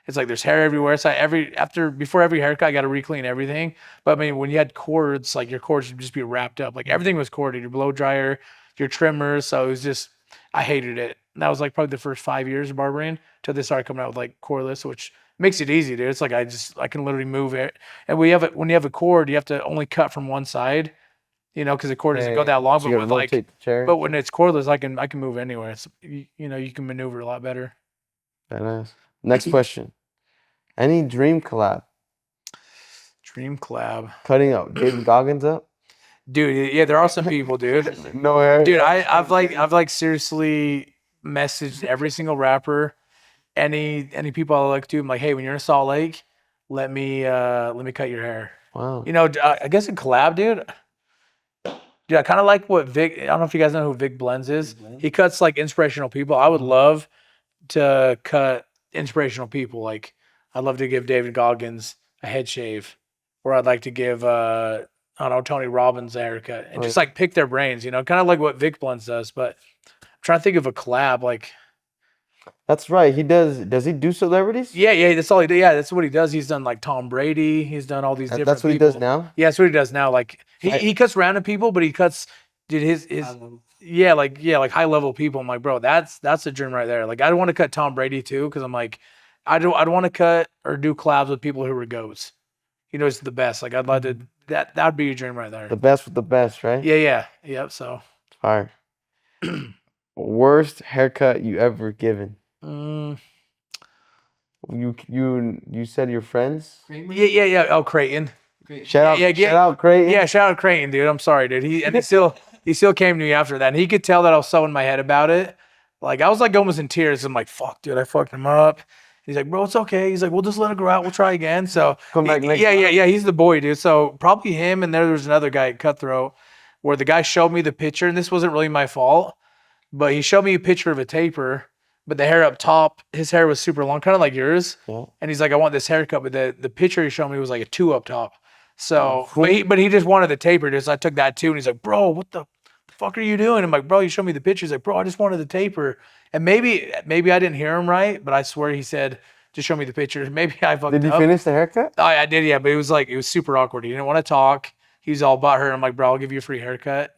It's like there's hair everywhere. So before every haircut, I got to re-clean everything. But I mean, when you had cords, like your cords would just be wrapped up. Like everything was corded. Your blow dryer, your trimmers. So it was just, I hated it. And that was like probably the first 5 years of barbering till they started coming out with like cordless, which makes it easy, dude. It's like I can literally move it. And when you have a cord, you have to only cut from one side. You know, because the cord doesn't go that long. So But you with gotta like, rotate the chair. but when it's cordless, I can move anywhere. It's you know, you can maneuver a lot better. Badass. Next question. Any dream collab? Dream collab, Cutting up David Goggins up? dude. Yeah, there are some people, dude. No hair. Dude, I've like seriously messaged every single rapper, any people I look to. I'm like, hey, when you're in Salt Lake, let me cut your hair. Wow. You know, I guess in collab, dude. Dude, I kind of like what Vic. I don't know if you guys know who Vic Blends is. He cuts like inspirational people. I would love to cut inspirational people. Like, I'd love to give David Goggins a head shave, or I'd like to give I don't know, Tony Robbins a haircut, and just like pick their brains. You know, kind of like what Vic Blends does. But I'm trying to think of a collab. Like, That's right. He does. Does he do celebrities? yeah, that's all he did. Yeah, that's what he does. He's done like Tom Brady. He's done all these different. That's what people. he does now. Yeah, that's what he does now. Like he cuts random people, but he cuts dude his like high level people. I'm like, bro, that's a dream right there. Like I don't want to cut Tom Brady too, because I'm like, I'd want to cut or do collabs with people who were goats. You know, it's the best. Like I'd love to. That'd be your dream right there. The best with the best, right? Yep. So Fire. Worst haircut you ever given? you said your friends. Kramer? Yeah. Oh, Creighton. Great. Shout out Creighton. Yeah, shout out Creighton, dude. I'm sorry, dude. He still came to me after that, and he could tell that I was so in my head about it. Like I was like almost in tears. I'm like, fuck, dude, I fucked him up. He's like, bro, it's okay. He's like, we'll just let it grow out. We'll try again. So Come back next yeah. He's the boy, dude. So probably him, and there was another guy at Cutthroat where the guy showed me the picture, and this wasn't really my fault, but he showed me a picture of a taper, but the hair up top, his hair was super long, kind of like yours. Yeah. And he's like, I want this haircut, but the picture he showed me was like a 2 up top. So, but he just wanted the taper. Just I took that too, and he's like, bro, what the fuck are you doing? I'm like, bro, you showed me the picture. He's like, bro, I just wanted the taper. And maybe I didn't hear him right, but I swear he said, just show me the picture. Maybe I fucked up. Did you finish the haircut? I did, yeah, but it was super awkward. He didn't want to talk. He was all about her. I'm like, bro, I'll give you a free haircut,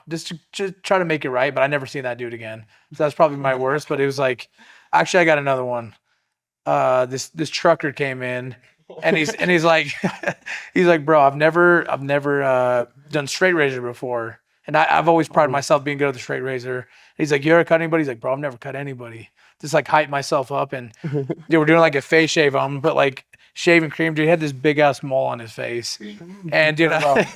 just to try to make it right. But I never seen that dude again. So that's probably my worst. But it was like, actually, I got another one. This trucker came in, and he's like, bro, I've never done straight razor before, and I've always prided myself being good at the straight razor. He's like, you ever cut anybody? He's like, bro, I've never cut anybody. Just like hype myself up, and they were doing like a face shave on him, but like shaving cream, dude. He had this big ass mole on his face, and dude, I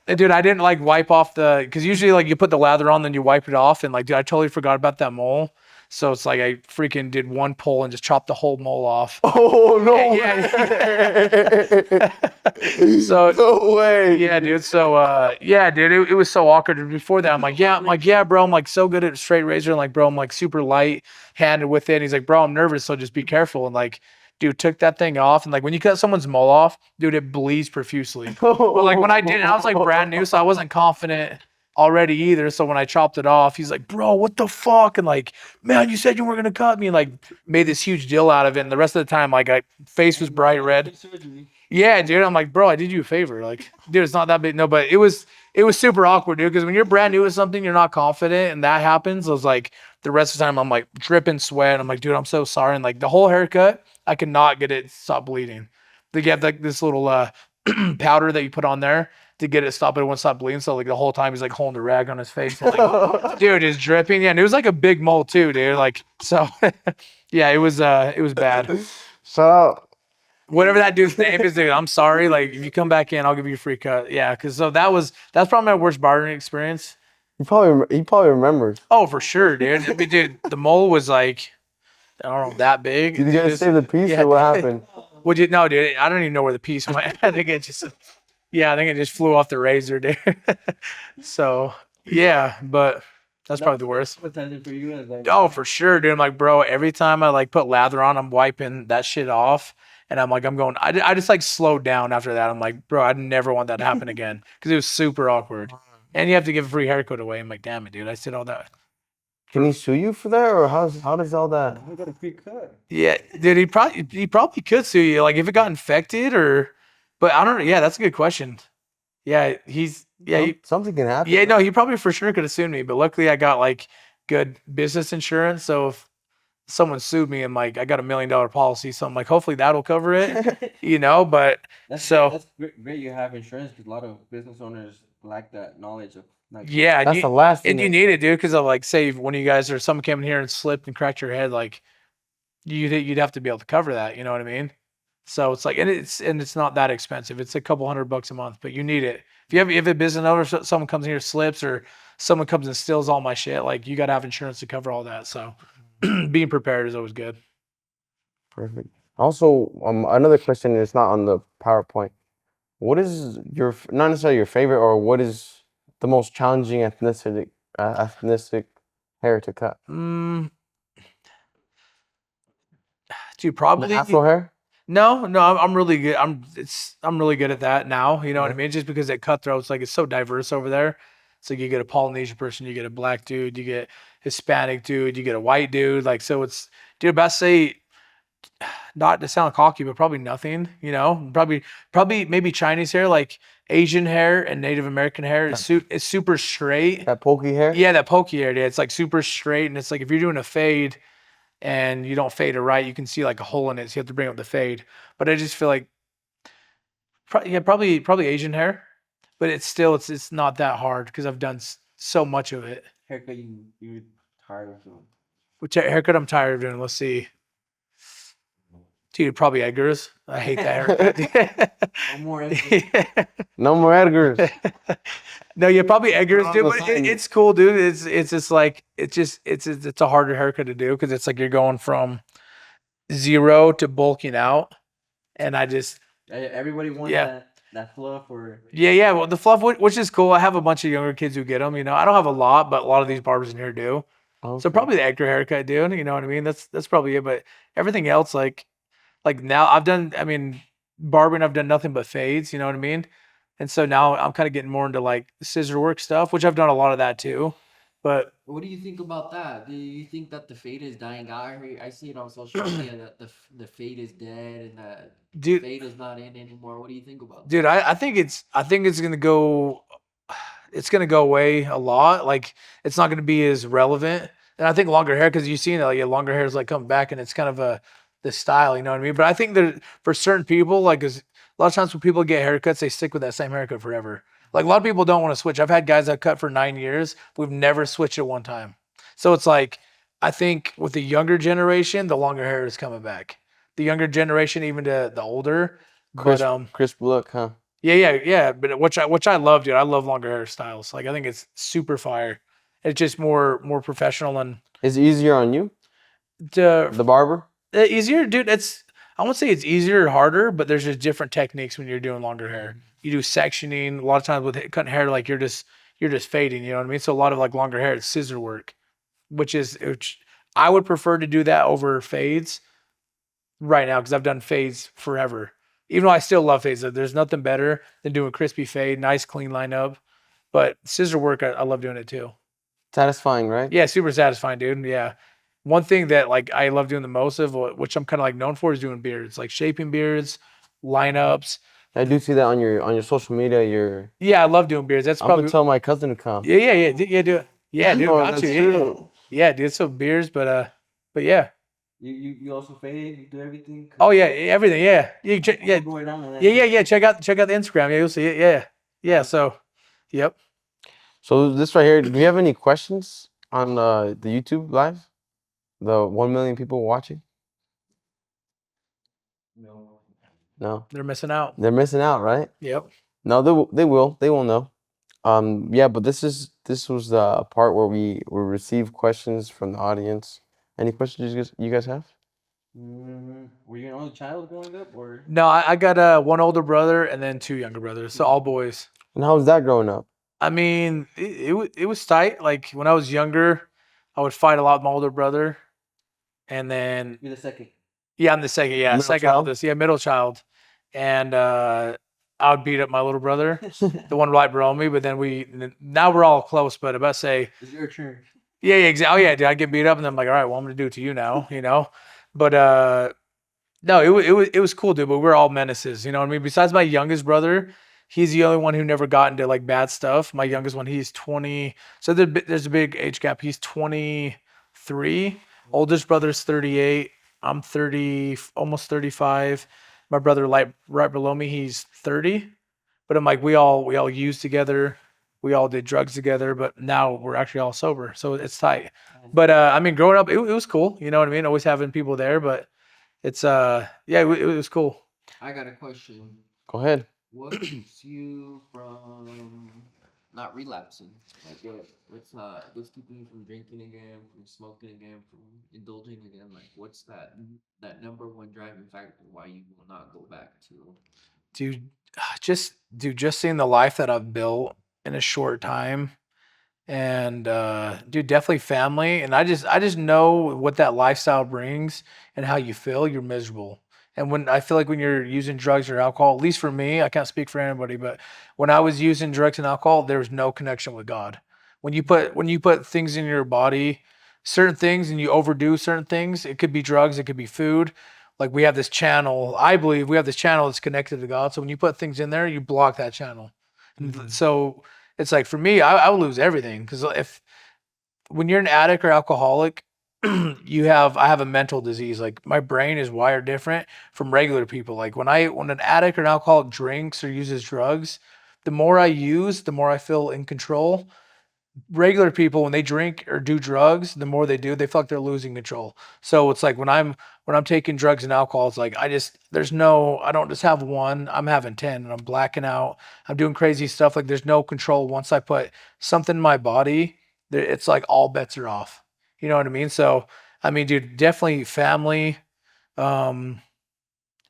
didn't like wipe off because usually like you put the lather on, then you wipe it off, and like, dude, I totally forgot about that mole. So it's like I freaking did one pull and just chopped the whole mole off. Oh no! So no way. Yeah, dude. So yeah, dude, it was so awkward. And before that, I'm like, yeah, bro, I'm like so good at straight razor, and like, bro, I'm like super light handed with it. And he's like, bro, I'm nervous, so just be careful. And like, dude, took that thing off, and like when you cut someone's mole off, dude, it bleeds profusely. But like when I did it, I was like brand new, so I wasn't confident already either. So when I chopped it off, he's like, bro, what the fuck? And like, man, you said you weren't gonna cut me, and like made this huge deal out of it. And the rest of the time, like, face was bright red. Yeah, dude. I'm like, bro, I did you a favor. Like, dude, it's not that big. No, but it was super awkward, dude. Because when you're brand new at something, you're not confident, and that happens. I was like, the rest of the time, I'm like dripping sweat. I'm like, dude, I'm so sorry. And like the whole haircut, I could not get it to stop bleeding. They have like this little powder that you put on there to get it to stop, but it won't stop bleeding. So like the whole time he's like holding a rag on his face, and, like, dude, it's dripping. Yeah, and it was like a big mole too, dude. Like, so yeah, it was bad. Shout out. Whatever that dude's name is, dude, I'm sorry. Like, if you come back in, I'll give you a free cut. Yeah, because that's probably my worst barbering experience. He probably remembers. Oh, for sure, dude. I mean, dude, the mole was like, I don't know, that big. Did you guys save the piece, or what happened? No, dude, I don't even know where the piece went. I think it just flew off the razor, dude. So yeah, but that's probably the worst. What's that for you? Like, Oh, for sure, dude. I'm like, bro, every time I like put lather on, I'm wiping that shit off. And I'm like, I just like slowed down after that. I'm like, bro, I'd never want that to happen again. Because it was super awkward. And you have to give a free haircut away. I'm like, damn it, dude. I said all that. Can he sue you for that, or how does all that? I got a free cut. Yeah, dude, he probably could sue you. Like if it got infected but I don't know. Yeah, that's a good question. Yeah, Something can happen. yeah, no, he probably for sure could have sued me. But luckily I got like good business insurance. So if someone sued me, and like I got $1 million policy, so I'm like, hopefully that'll cover it, But That's great. You have insurance because a lot of business owners lack that knowledge of. Like, yeah, That's the last thing. and you need it, dude, because of like, say when you guys or someone came in here and slipped and cracked your head, like you'd have to be able to cover that. You know what I mean? So it's like, and it's not that expensive. It's a couple $100 a month, but you need it. If a business owner, someone comes in here slips, or someone comes and steals all my shit, like you got to have insurance to cover all that. So being prepared is always good. Perfect. Also, another question is not on the PowerPoint. What is not necessarily your favorite, or what is the most challenging ethnicity hair to cut? Dude, probably The Afro hair. No, I'm really good. I'm really good at that now. You know what I mean? Just because at Cutthroats, like it's so diverse over there. So you get a Polynesian person, you get a black dude, you get Hispanic dude, you get a white dude. Like so, it's dude. Best say, not to sound cocky, but probably nothing. Probably maybe Chinese hair, like Asian hair and Native American hair is super straight. That pokey hair. Yeah, that pokey hair. Yeah, it's like super straight, and it's like if you're doing a fade and you don't fade it right, you can see like a hole in it, so you have to bring up the fade. But I just feel like, probably Asian hair, but it's not that hard because I've done so much of it. haircut you tired of doing. Which haircut I'm tired of doing? Let's see. Dude, probably Edgar's. I hate that haircut. No more Edgar. No more Edgars. No, yeah, probably Edgar's, Wrong dude. But assignment. it's cool, dude. It's just like it's a harder haircut to do because it's like you're going from zero to bulking out, and I just Everybody wants Yeah. that fluff or yeah. Well, the fluff, which is cool. I have a bunch of younger kids who get them. You know, I don't have a lot, but a lot of these barbers in here do. So Okay. probably the Edgar haircut, dude. You know what I mean? That's probably it. But everything else, like now I've done. I mean, barbering, I've done nothing but fades. You know what I mean? And so now I'm kind of getting more into like scissor work stuff, which I've done a lot of that too. But What do you think about that? Do you think that the fade is dying out? I see it on social media that the fade is dead and that dude, fade is not in anymore. What do you think about dude, I think it's gonna go. It's gonna go away a lot. Like it's not gonna be as relevant. And I think longer hair, because you've seen it, like longer hair is like coming back, and it's kind of the style. You know what I mean? But I think that for certain people, like, 'cause a lot of times when people get haircuts, they stick with that same haircut forever. Like a lot of people don't want to switch. I've had guys that cut for 9 years. We've never switched at one time. So it's like I think with the younger generation, the longer hair is coming back. The younger generation, even to the older. Crisp, But crisp look, huh? yeah. But which I love, dude. I love longer hairstyles. Like I think it's super fire. It's just more professional and Is it easier on you, to, the barber? easier, dude. I won't say it's easier or harder, but there's just different techniques when you're doing longer hair. You do sectioning. A lot of times with cutting hair, like you're just fading. You know what I mean? So a lot of like longer hair, it's scissor work, which I would prefer to do that over fades right now because I've done fades forever. Even though I still love fades, there's nothing better than doing crispy fade, nice clean lineup. But scissor work, I love doing it too. Satisfying, right? Yeah, super satisfying, dude. Yeah. One thing that like I love doing the most of, which I'm kind of like known for, is doing beards, like shaping beards, lineups. I do see that on your social media. Yeah, I love doing beards. That's I'm probably gonna tell my cousin to come. yeah, do it. Yeah, dude, Oh, got that's you. true. Yeah, dude, so beards, but yeah. you also fade, you do everything. Oh yeah, everything. Yeah, yeah, Going on with that. yeah. Check out the Instagram. Yeah, you'll see it. Yeah. So, yep. So this right here. Do you have any questions on the YouTube live? The 1 million people watching? No. No, They're missing out. they're missing out, right? Yep. No, they will know. Yeah, but this was the part where we receive questions from the audience. Any questions you guys have? Were you an only child growing up, or No, I got one older brother and then two younger brothers, so all boys. And how was that growing up? I mean, it was tight. Like when I was younger, I would fight a lot with my older brother, and then you're the second? yeah, I'm the second. Yeah, Middle second child? oldest. Yeah, middle child, and I would beat up my little brother, the one right below me. But then now we're all close. But about say, It's your turn. yeah, exactly. Oh yeah, dude, I get beat up, and then I'm like, all right, well, I'm gonna do it to you now, you know. But no, it was cool, dude. But we're all menaces, you know what I mean. Besides my youngest brother, he's the only one who never got into like bad stuff. My youngest one, he's 20. So there's a big age gap. He's 23. Oldest brother's 38. I'm 30, almost 35. My brother, like right below me, he's 30. But I'm like, we all used together. We all did drugs together, but now we're actually all sober, so it's tight. But I mean, growing up, it was cool. You know what I mean? Always having people there, but it's yeah, it was cool. I got a question. Go ahead. What keeps you from not relapsing? Like what's keeping you from drinking again, from smoking again, from indulging again? Like what's that number one driving factor why you will not go back to? Dude, just seeing the life that I've built in a short time, and dude, definitely family. And I just know what that lifestyle brings and how you feel. You're miserable. And when I feel like when you're using drugs or alcohol, at least for me, I can't speak for anybody, but when I was using drugs and alcohol, there was no connection with God. When you put things in your body, certain things, and you overdo certain things, it could be drugs, it could be food. Like we have this channel, I believe we have this channel that's connected to God. So when you put things in there, you block that channel. And so it's like for me, I would lose everything because if when you're an addict or alcoholic, I have a mental disease. Like my brain is wired different from regular people. Like when an addict or an alcoholic drinks or uses drugs, the more I use, the more I feel in control. Regular people, when they drink or do drugs, the more they do, they feel like they're losing control. So it's like when when I'm taking drugs and alcohol, it's like I don't just have one. I'm having 10, and I'm blacking out. I'm doing crazy stuff. Like there's no control. Once I put something in my body, it's like all bets are off. You know what I mean? So I mean, dude, definitely family. Um,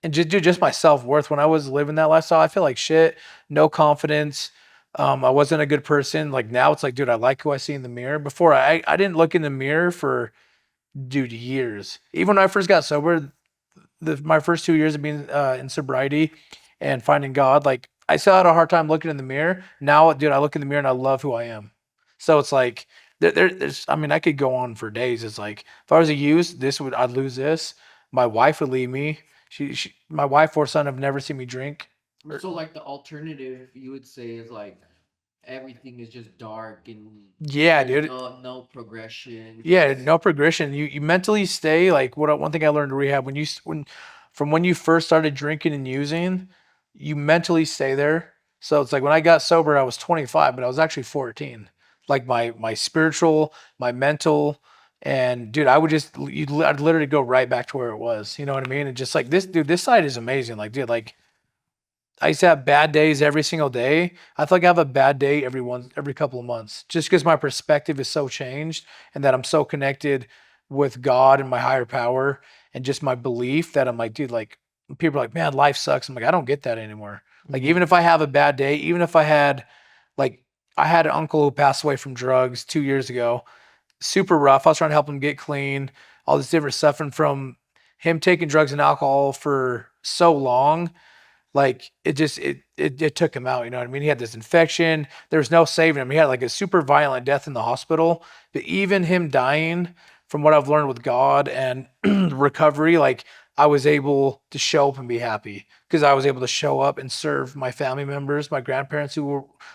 and just my self-worth. When I was living that lifestyle, I feel like shit, no confidence. I wasn't a good person. Like now it's like, dude, I like who I see in the mirror. Before I didn't look in the mirror for dude years. Even when I first got sober, my first 2 years of being in sobriety and finding God, like I still had a hard time looking in the mirror. Now, dude, I look in the mirror and I love who I am. So it's like there's I mean, I could go on for days. It's like if I was a youth, I'd lose this. My wife would leave me. My wife or son have never seen me drink. So like the alternative you would say is like everything is just dark and Yeah, there's dude. no progression. Yeah, no progression. You mentally stay like one thing I learned in rehab when you first started drinking and using, you mentally stay there. So it's like when I got sober, I was 25, but I was actually 14. Like my spiritual, my mental, and dude, I'd literally go right back to where it was. You know what I mean? And just like this, dude, this side is amazing. Like, dude, like I used to have bad days every single day. I feel like I have a bad day every couple of months, just because my perspective is so changed and that I'm so connected with God and my higher power and just my belief that I'm like, dude, like people are like, man, life sucks. I'm like, I don't get that anymore. Like even if I have a bad day, even if like I had an uncle who passed away from drugs 2 years ago, super rough. I was trying to help him get clean, all this different stuff, and from him taking drugs and alcohol for so long, like it took him out. You know what I mean? He had this infection. There was no saving him. He had like a super violent death in the hospital. But even him dying, from what I've learned with God and recovery, like I was able to show up and be happy because I was able to show up and serve my family members, my grandparents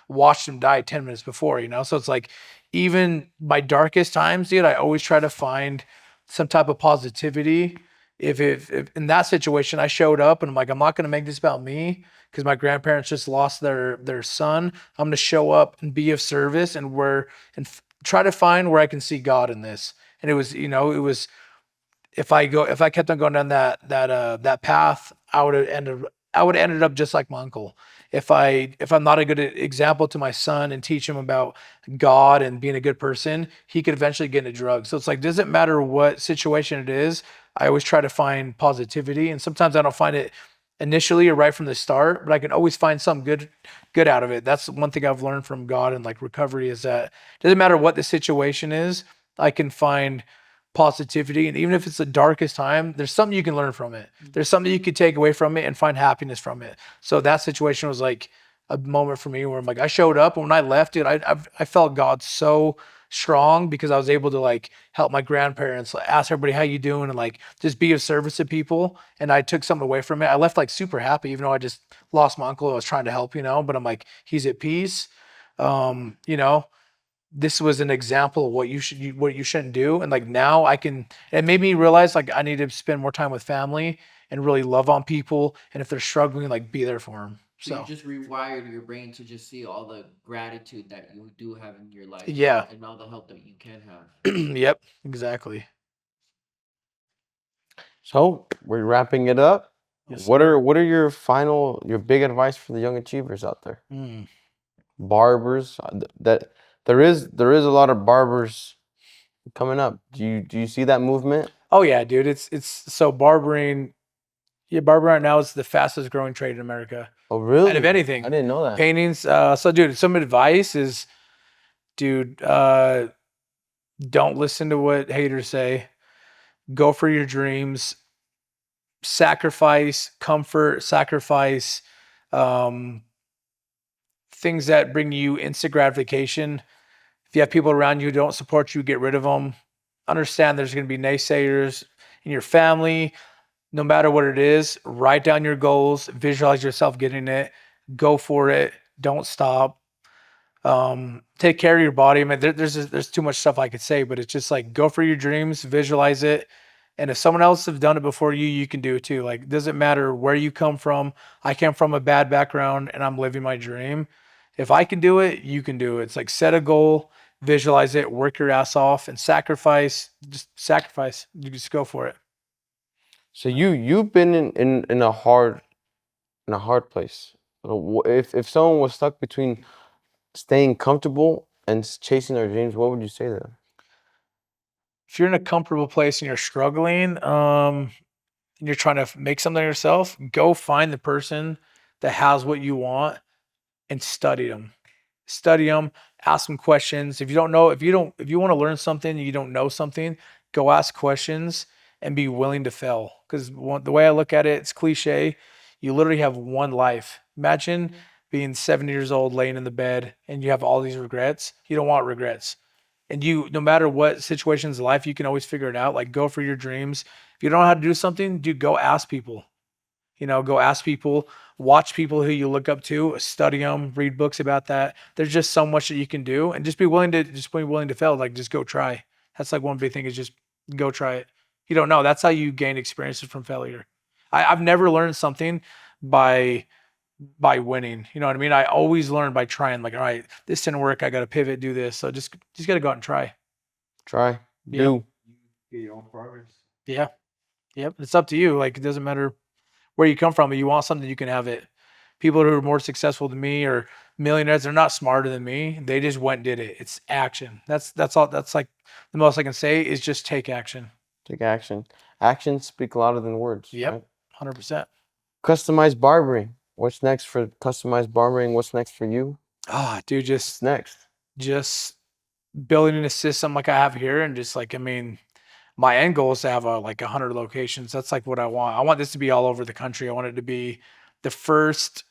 watched him die 10 minutes before, you know? So it's like even my darkest times, dude, I always try to find some type of positivity. If in that situation I showed up and I'm like, I'm not going to make this about me because my grandparents just lost their son. I'm going to show up and be of service try to find where I can see God in this. And it was, it was if I kept on going down that path, I would have ended up just like my uncle. If I'm not a good example to my son and teach him about God and being a good person, he could eventually get into drugs. So it's like doesn't matter what situation it is, I always try to find positivity. And sometimes I don't find it initially or right from the start, but I can always find some good out of it. That's one thing I've learned from God and like recovery is that it doesn't matter what the situation is, I can find positivity. And even if it's the darkest time, there's something you can learn from it. There's something you could take away from it and find happiness from it. So that situation was like a moment for me where I'm like, I showed up and when I left, dude, I felt God so strong because I was able to like help my grandparents, like, ask everybody how you doing and like just be of service to people. And I took something away from it. I left like super happy, even though I just lost my uncle. I was trying to help, but I'm like, he's at peace. You know, this was an example of what you shouldn't do. And like now it made me realize like I need to spend more time with family and really love on people. And if they're struggling, like be there for them. So So you just rewired your brain to just see all the gratitude that you do have in your life yeah, and all the help that you can have. yep, exactly. So we're wrapping it up. Yes, What sir. are your big advice for the young achievers out there? Mm. Barbers that there is a lot of barbers coming up. Do you see that movement? Oh yeah, dude. It's so barbering. Yeah, barbering right now is the fastest growing trade in America. Oh really? Out of anything. I didn't know that. Paintings. So dude, some advice is, dude, don't listen to what haters say. Go for your dreams. Sacrifice comfort, sacrifice um, things that bring you instant gratification. If you have people around you who don't support you, get rid of them. Understand there's going to be naysayers in your family. No matter what it is, write down your goals, visualize yourself getting it, go for it, don't stop. Take care of your body. I mean, there's too much stuff I could say, but it's just like go for your dreams, visualize it, and if someone else have done it before you, you can do it too. Like, it doesn't matter where you come from. I came from a bad background, and I'm living my dream. If I can do it, you can do it. It's like set a goal, visualize it, work your ass off, and sacrifice. Just sacrifice. You just go for it. So you've been in a hard place. If someone was stuck between staying comfortable and chasing their dreams, what would you say to them? If you're in a comfortable place and you're struggling, and you're trying to make something of yourself, go find the person that has what you want and study them. Study them, ask them questions. If you don't know, if you want to learn something, and you don't know something, go ask questions and be willing to fail. Because the way I look at it, it's cliche. You literally have one life. Imagine being 70 years old, laying in the bed, and you have all these regrets. You don't want regrets. And you, no matter what situations in life, you can always figure it out. Like, go for your dreams. If you don't know how to do something, dude, go ask people. Go ask people, watch people who you look up to, study them, read books about that. There's just so much that you can do, and just be willing to fail. Like, just go try. That's like one big thing is just go try it. You don't know. That's how you gain experiences from failure. I've never learned something by winning. You know what I mean? I always learn by trying. Like, all right, this didn't work. I got to pivot, do this. So just got to go out and try. Try, Yeah. do. Get your own progress. Yeah. Yep. It's up to you. Like, it doesn't matter where you come from. If you want something, you can have it. People who are more successful than me or millionaires, they're not smarter than me. They just went and did it. It's action. That's all. That's like the most I can say is just take action. Take action. Actions speak louder than words. Yep. Right? 100%. Customized barbering. What's next for customized barbering? What's next for you? Ah, dude, What's next? just building a system like I have here, and just like, I mean, my end goal is to have like 100 locations. That's like what I want. I want this to be all over the country. I want it to be the first.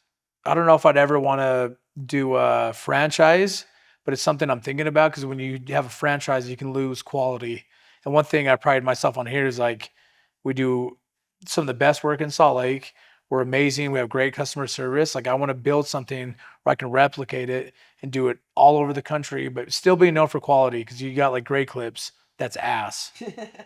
I don't know if I'd ever want to do a franchise, but it's something I'm thinking about, because when you have a franchise, you can lose quality. And one thing I pride myself on here is like, we do some of the best work in Salt Lake. We're amazing. We have great customer service. Like, I want to build something where I can replicate it and do it all over the country, but still be known for quality, because you got like Great Clips. That's ass.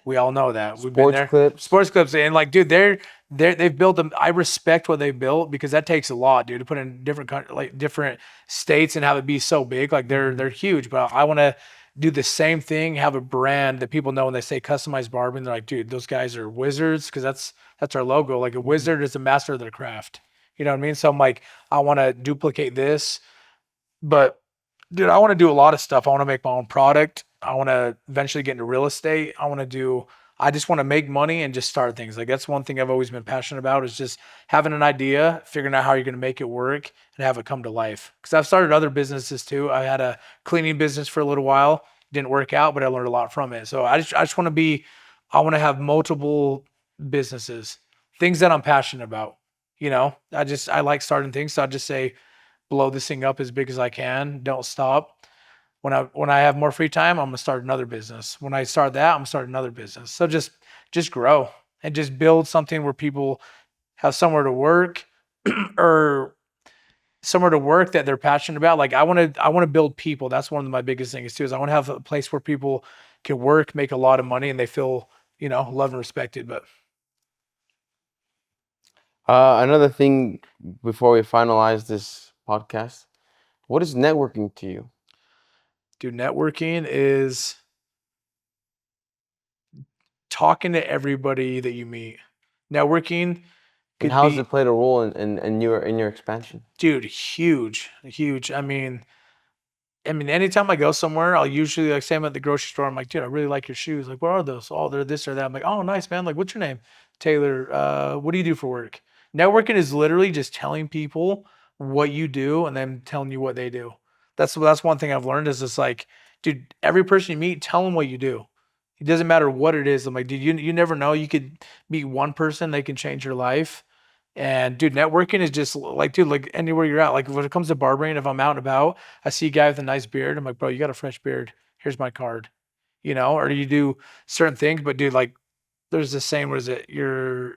We all know that. We've been Sports there. clips. Sports clips, and like, dude, they've built them. I respect what they've built, because that takes a lot, dude, to put in different states and have it be so big. Like, they're huge, but I want to do the same thing. Have a brand that people know when they say customized barbering. They're like, dude, those guys are wizards, because that's our logo. Like, a wizard is a master of their craft. You know what I mean? So I'm like, I want to duplicate this, but dude, I want to do a lot of stuff. I want to make my own product. I want to eventually get into real estate. I just want to make money and just start things. Like, that's one thing I've always been passionate about, is just having an idea, figuring out how you're going to make it work and have it come to life. Because I've started other businesses too. I had a cleaning business for a little while. Didn't work out, but I learned a lot from it. So I just I want to have multiple businesses, things that I'm passionate about. I like starting things. So I just say, blow this thing up as big as I can. Don't stop. When I have more free time, I'm gonna start another business. When I start that, I'm gonna start another business. So just grow and just build something where people have somewhere to work or somewhere to work that they're passionate about. Like, I want to build people. That's one of my biggest things too, is I want to have a place where people can work, make a lot of money, and they feel, loved and respected. But Another thing before we finalize this podcast, what is networking to you? dude, networking is talking to everybody that you meet. Networking And could how has be, it played a role in your expansion? dude, huge. I mean, anytime I go somewhere, I'll usually, like, say I'm at the grocery store. I'm like, dude, I really like your shoes. Like, what are those? Oh, they're this or that. I'm like, oh, nice, man. Like, what's your name? Taylor. What do you do for work? Networking is literally just telling people what you do and then telling you what they do. That's one thing I've learned, is just like, dude, every person you meet, tell them what you do. It doesn't matter what it is. I'm like, dude, you never know. You could meet one person, they can change your life. And dude, networking is just like, dude, like anywhere you're at. Like, when it comes to barbering, if I'm out and about, I see a guy with a nice beard. I'm like, bro, you got a fresh beard. Here's my card. Or you do certain things, but dude, like, there's this saying, what is it? Your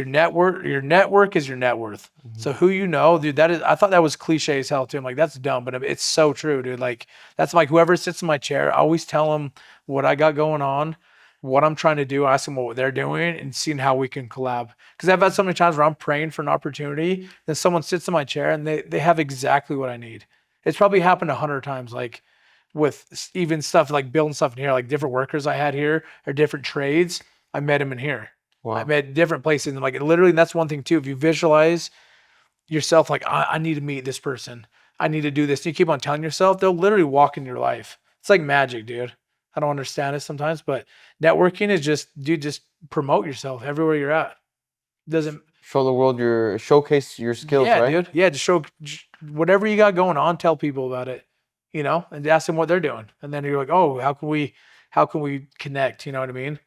network is your net worth. So who you know, dude, I thought that was cliche as hell too. I'm like, that's dumb, but it's so true, dude. Like, that's like, whoever sits in my chair, I always tell them what I got going on, what I'm trying to do, ask them what they're doing, and seeing how we can collab. Because I've had so many times where I'm praying for an opportunity, then someone sits in my chair and they have exactly what I need. It's probably happened 100 times, like with even stuff like building stuff in here, like different workers I had here or different trades. I met them in here. Wow. I'm at different places, and like literally, and that's one thing too. If you visualize yourself like I need to meet this person, I need to do this, and you keep on telling yourself, they'll literally walk in your life. It's like magic, dude. I don't understand it sometimes, but networking is just, dude, just promote yourself everywhere you're at. Doesn't Show the world showcase your skills, yeah, right? dude. Yeah, just show whatever you got going on. Tell people about it, and ask them what they're doing, and then you're like, oh, how can we connect? You know what I mean?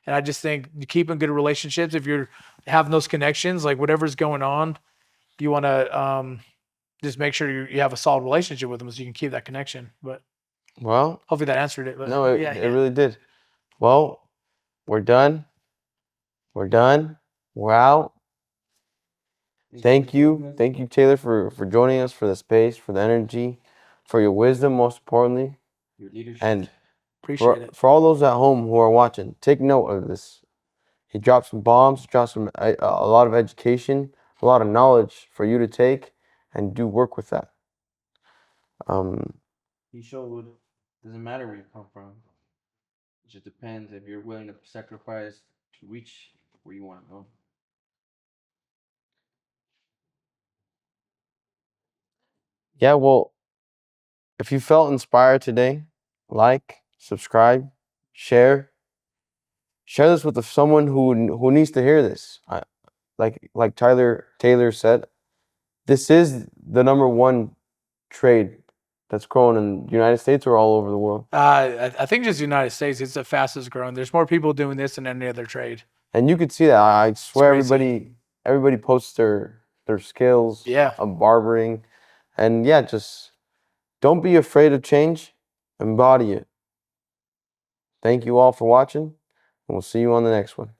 And I just think keeping good relationships, if you're having those connections, like whatever's going on, you want to just make sure you have a solid relationship with them so you can keep that connection. But Well, hopefully that answered it. But no, it, yeah, it really did. Well, we're done. We're done. We're out. Thank you. Thank you, Taylor, for joining us, for the space, for the energy, for your wisdom, most importantly. Your leadership. And appreciate it. for all those at home who are watching, take note of this. He dropped some bombs, dropped a lot of education, a lot of knowledge for you to take and do work with that. He showed doesn't matter where you come from. It just depends if you're willing to sacrifice to reach where you want to go. Yeah, well, if you felt inspired today, like, subscribe, share. Share this with someone who needs to hear this. Like Taylor said, this is the #1 trade that's growing in the United States or all over the world. I think just the United States, it's the fastest growing. There's more people doing this than any other trade. And you could see that. I swear crazy. everybody posts their skills Yeah. of barbering. And yeah, just don't be afraid of change. Embody it. Thank you all for watching, and we'll see you on the next one.